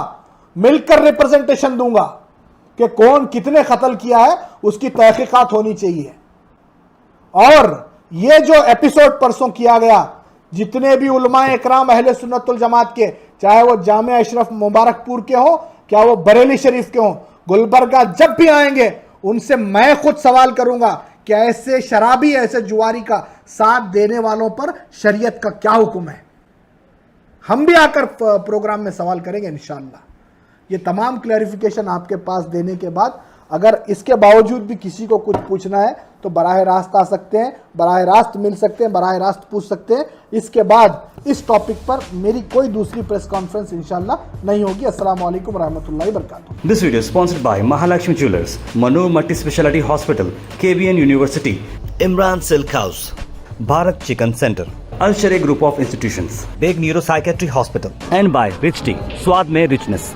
मिलकर रिप्रेजेंटेशन दूंगा कि कौन कितने कत्ल किया है, उसकी तहकीकात होनी चाहिए। और ये जो एपिसोड परसों किया गया, जितने भी उलमाए इकराम अहले सुन्नत वल जमात के, चाहे वो जामिया अशरफ मुबारकपुर के हो, क्या वो बरेली शरीफ के हो, गुलबर्गा जब भी आएंगे उनसे मैं खुद सवाल करूंगा कि ऐसे शराबी, ऐसे जुआरी का साथ देने वालों पर शरीयत का क्या हुक्म है। हम भी आकर प्रोग्राम में सवाल करेंगे इंशाअल्लाह। ये तमाम क्लैरिफिकेशन आपके पास देने के बाद, अगर इसके बावजूद भी किसी को कुछ पूछना है तो बराह रास्त आ सकते हैं, बराह रास्त मिल सकते हैं, बराह रास्त पूछ सकते हैं। इसके बाद इस टॉपिक पर मेरी कोई दूसरी प्रेस कॉन्फ्रेंस इंशाल्लाह नहीं होगी। अस्सलाम वालेकुम रहमतुल्लाहि बरकातुहू। This video is sponsored by Mahalakshmi Jewelers, Manu Multi Speciality Hospital, KBN University, Imran Silk House, Bharat Chicken Center. Al Sharai Group of Institutions, Big Neuropsychiatry Hospital. and by Rich Tea, स्वाद में richness.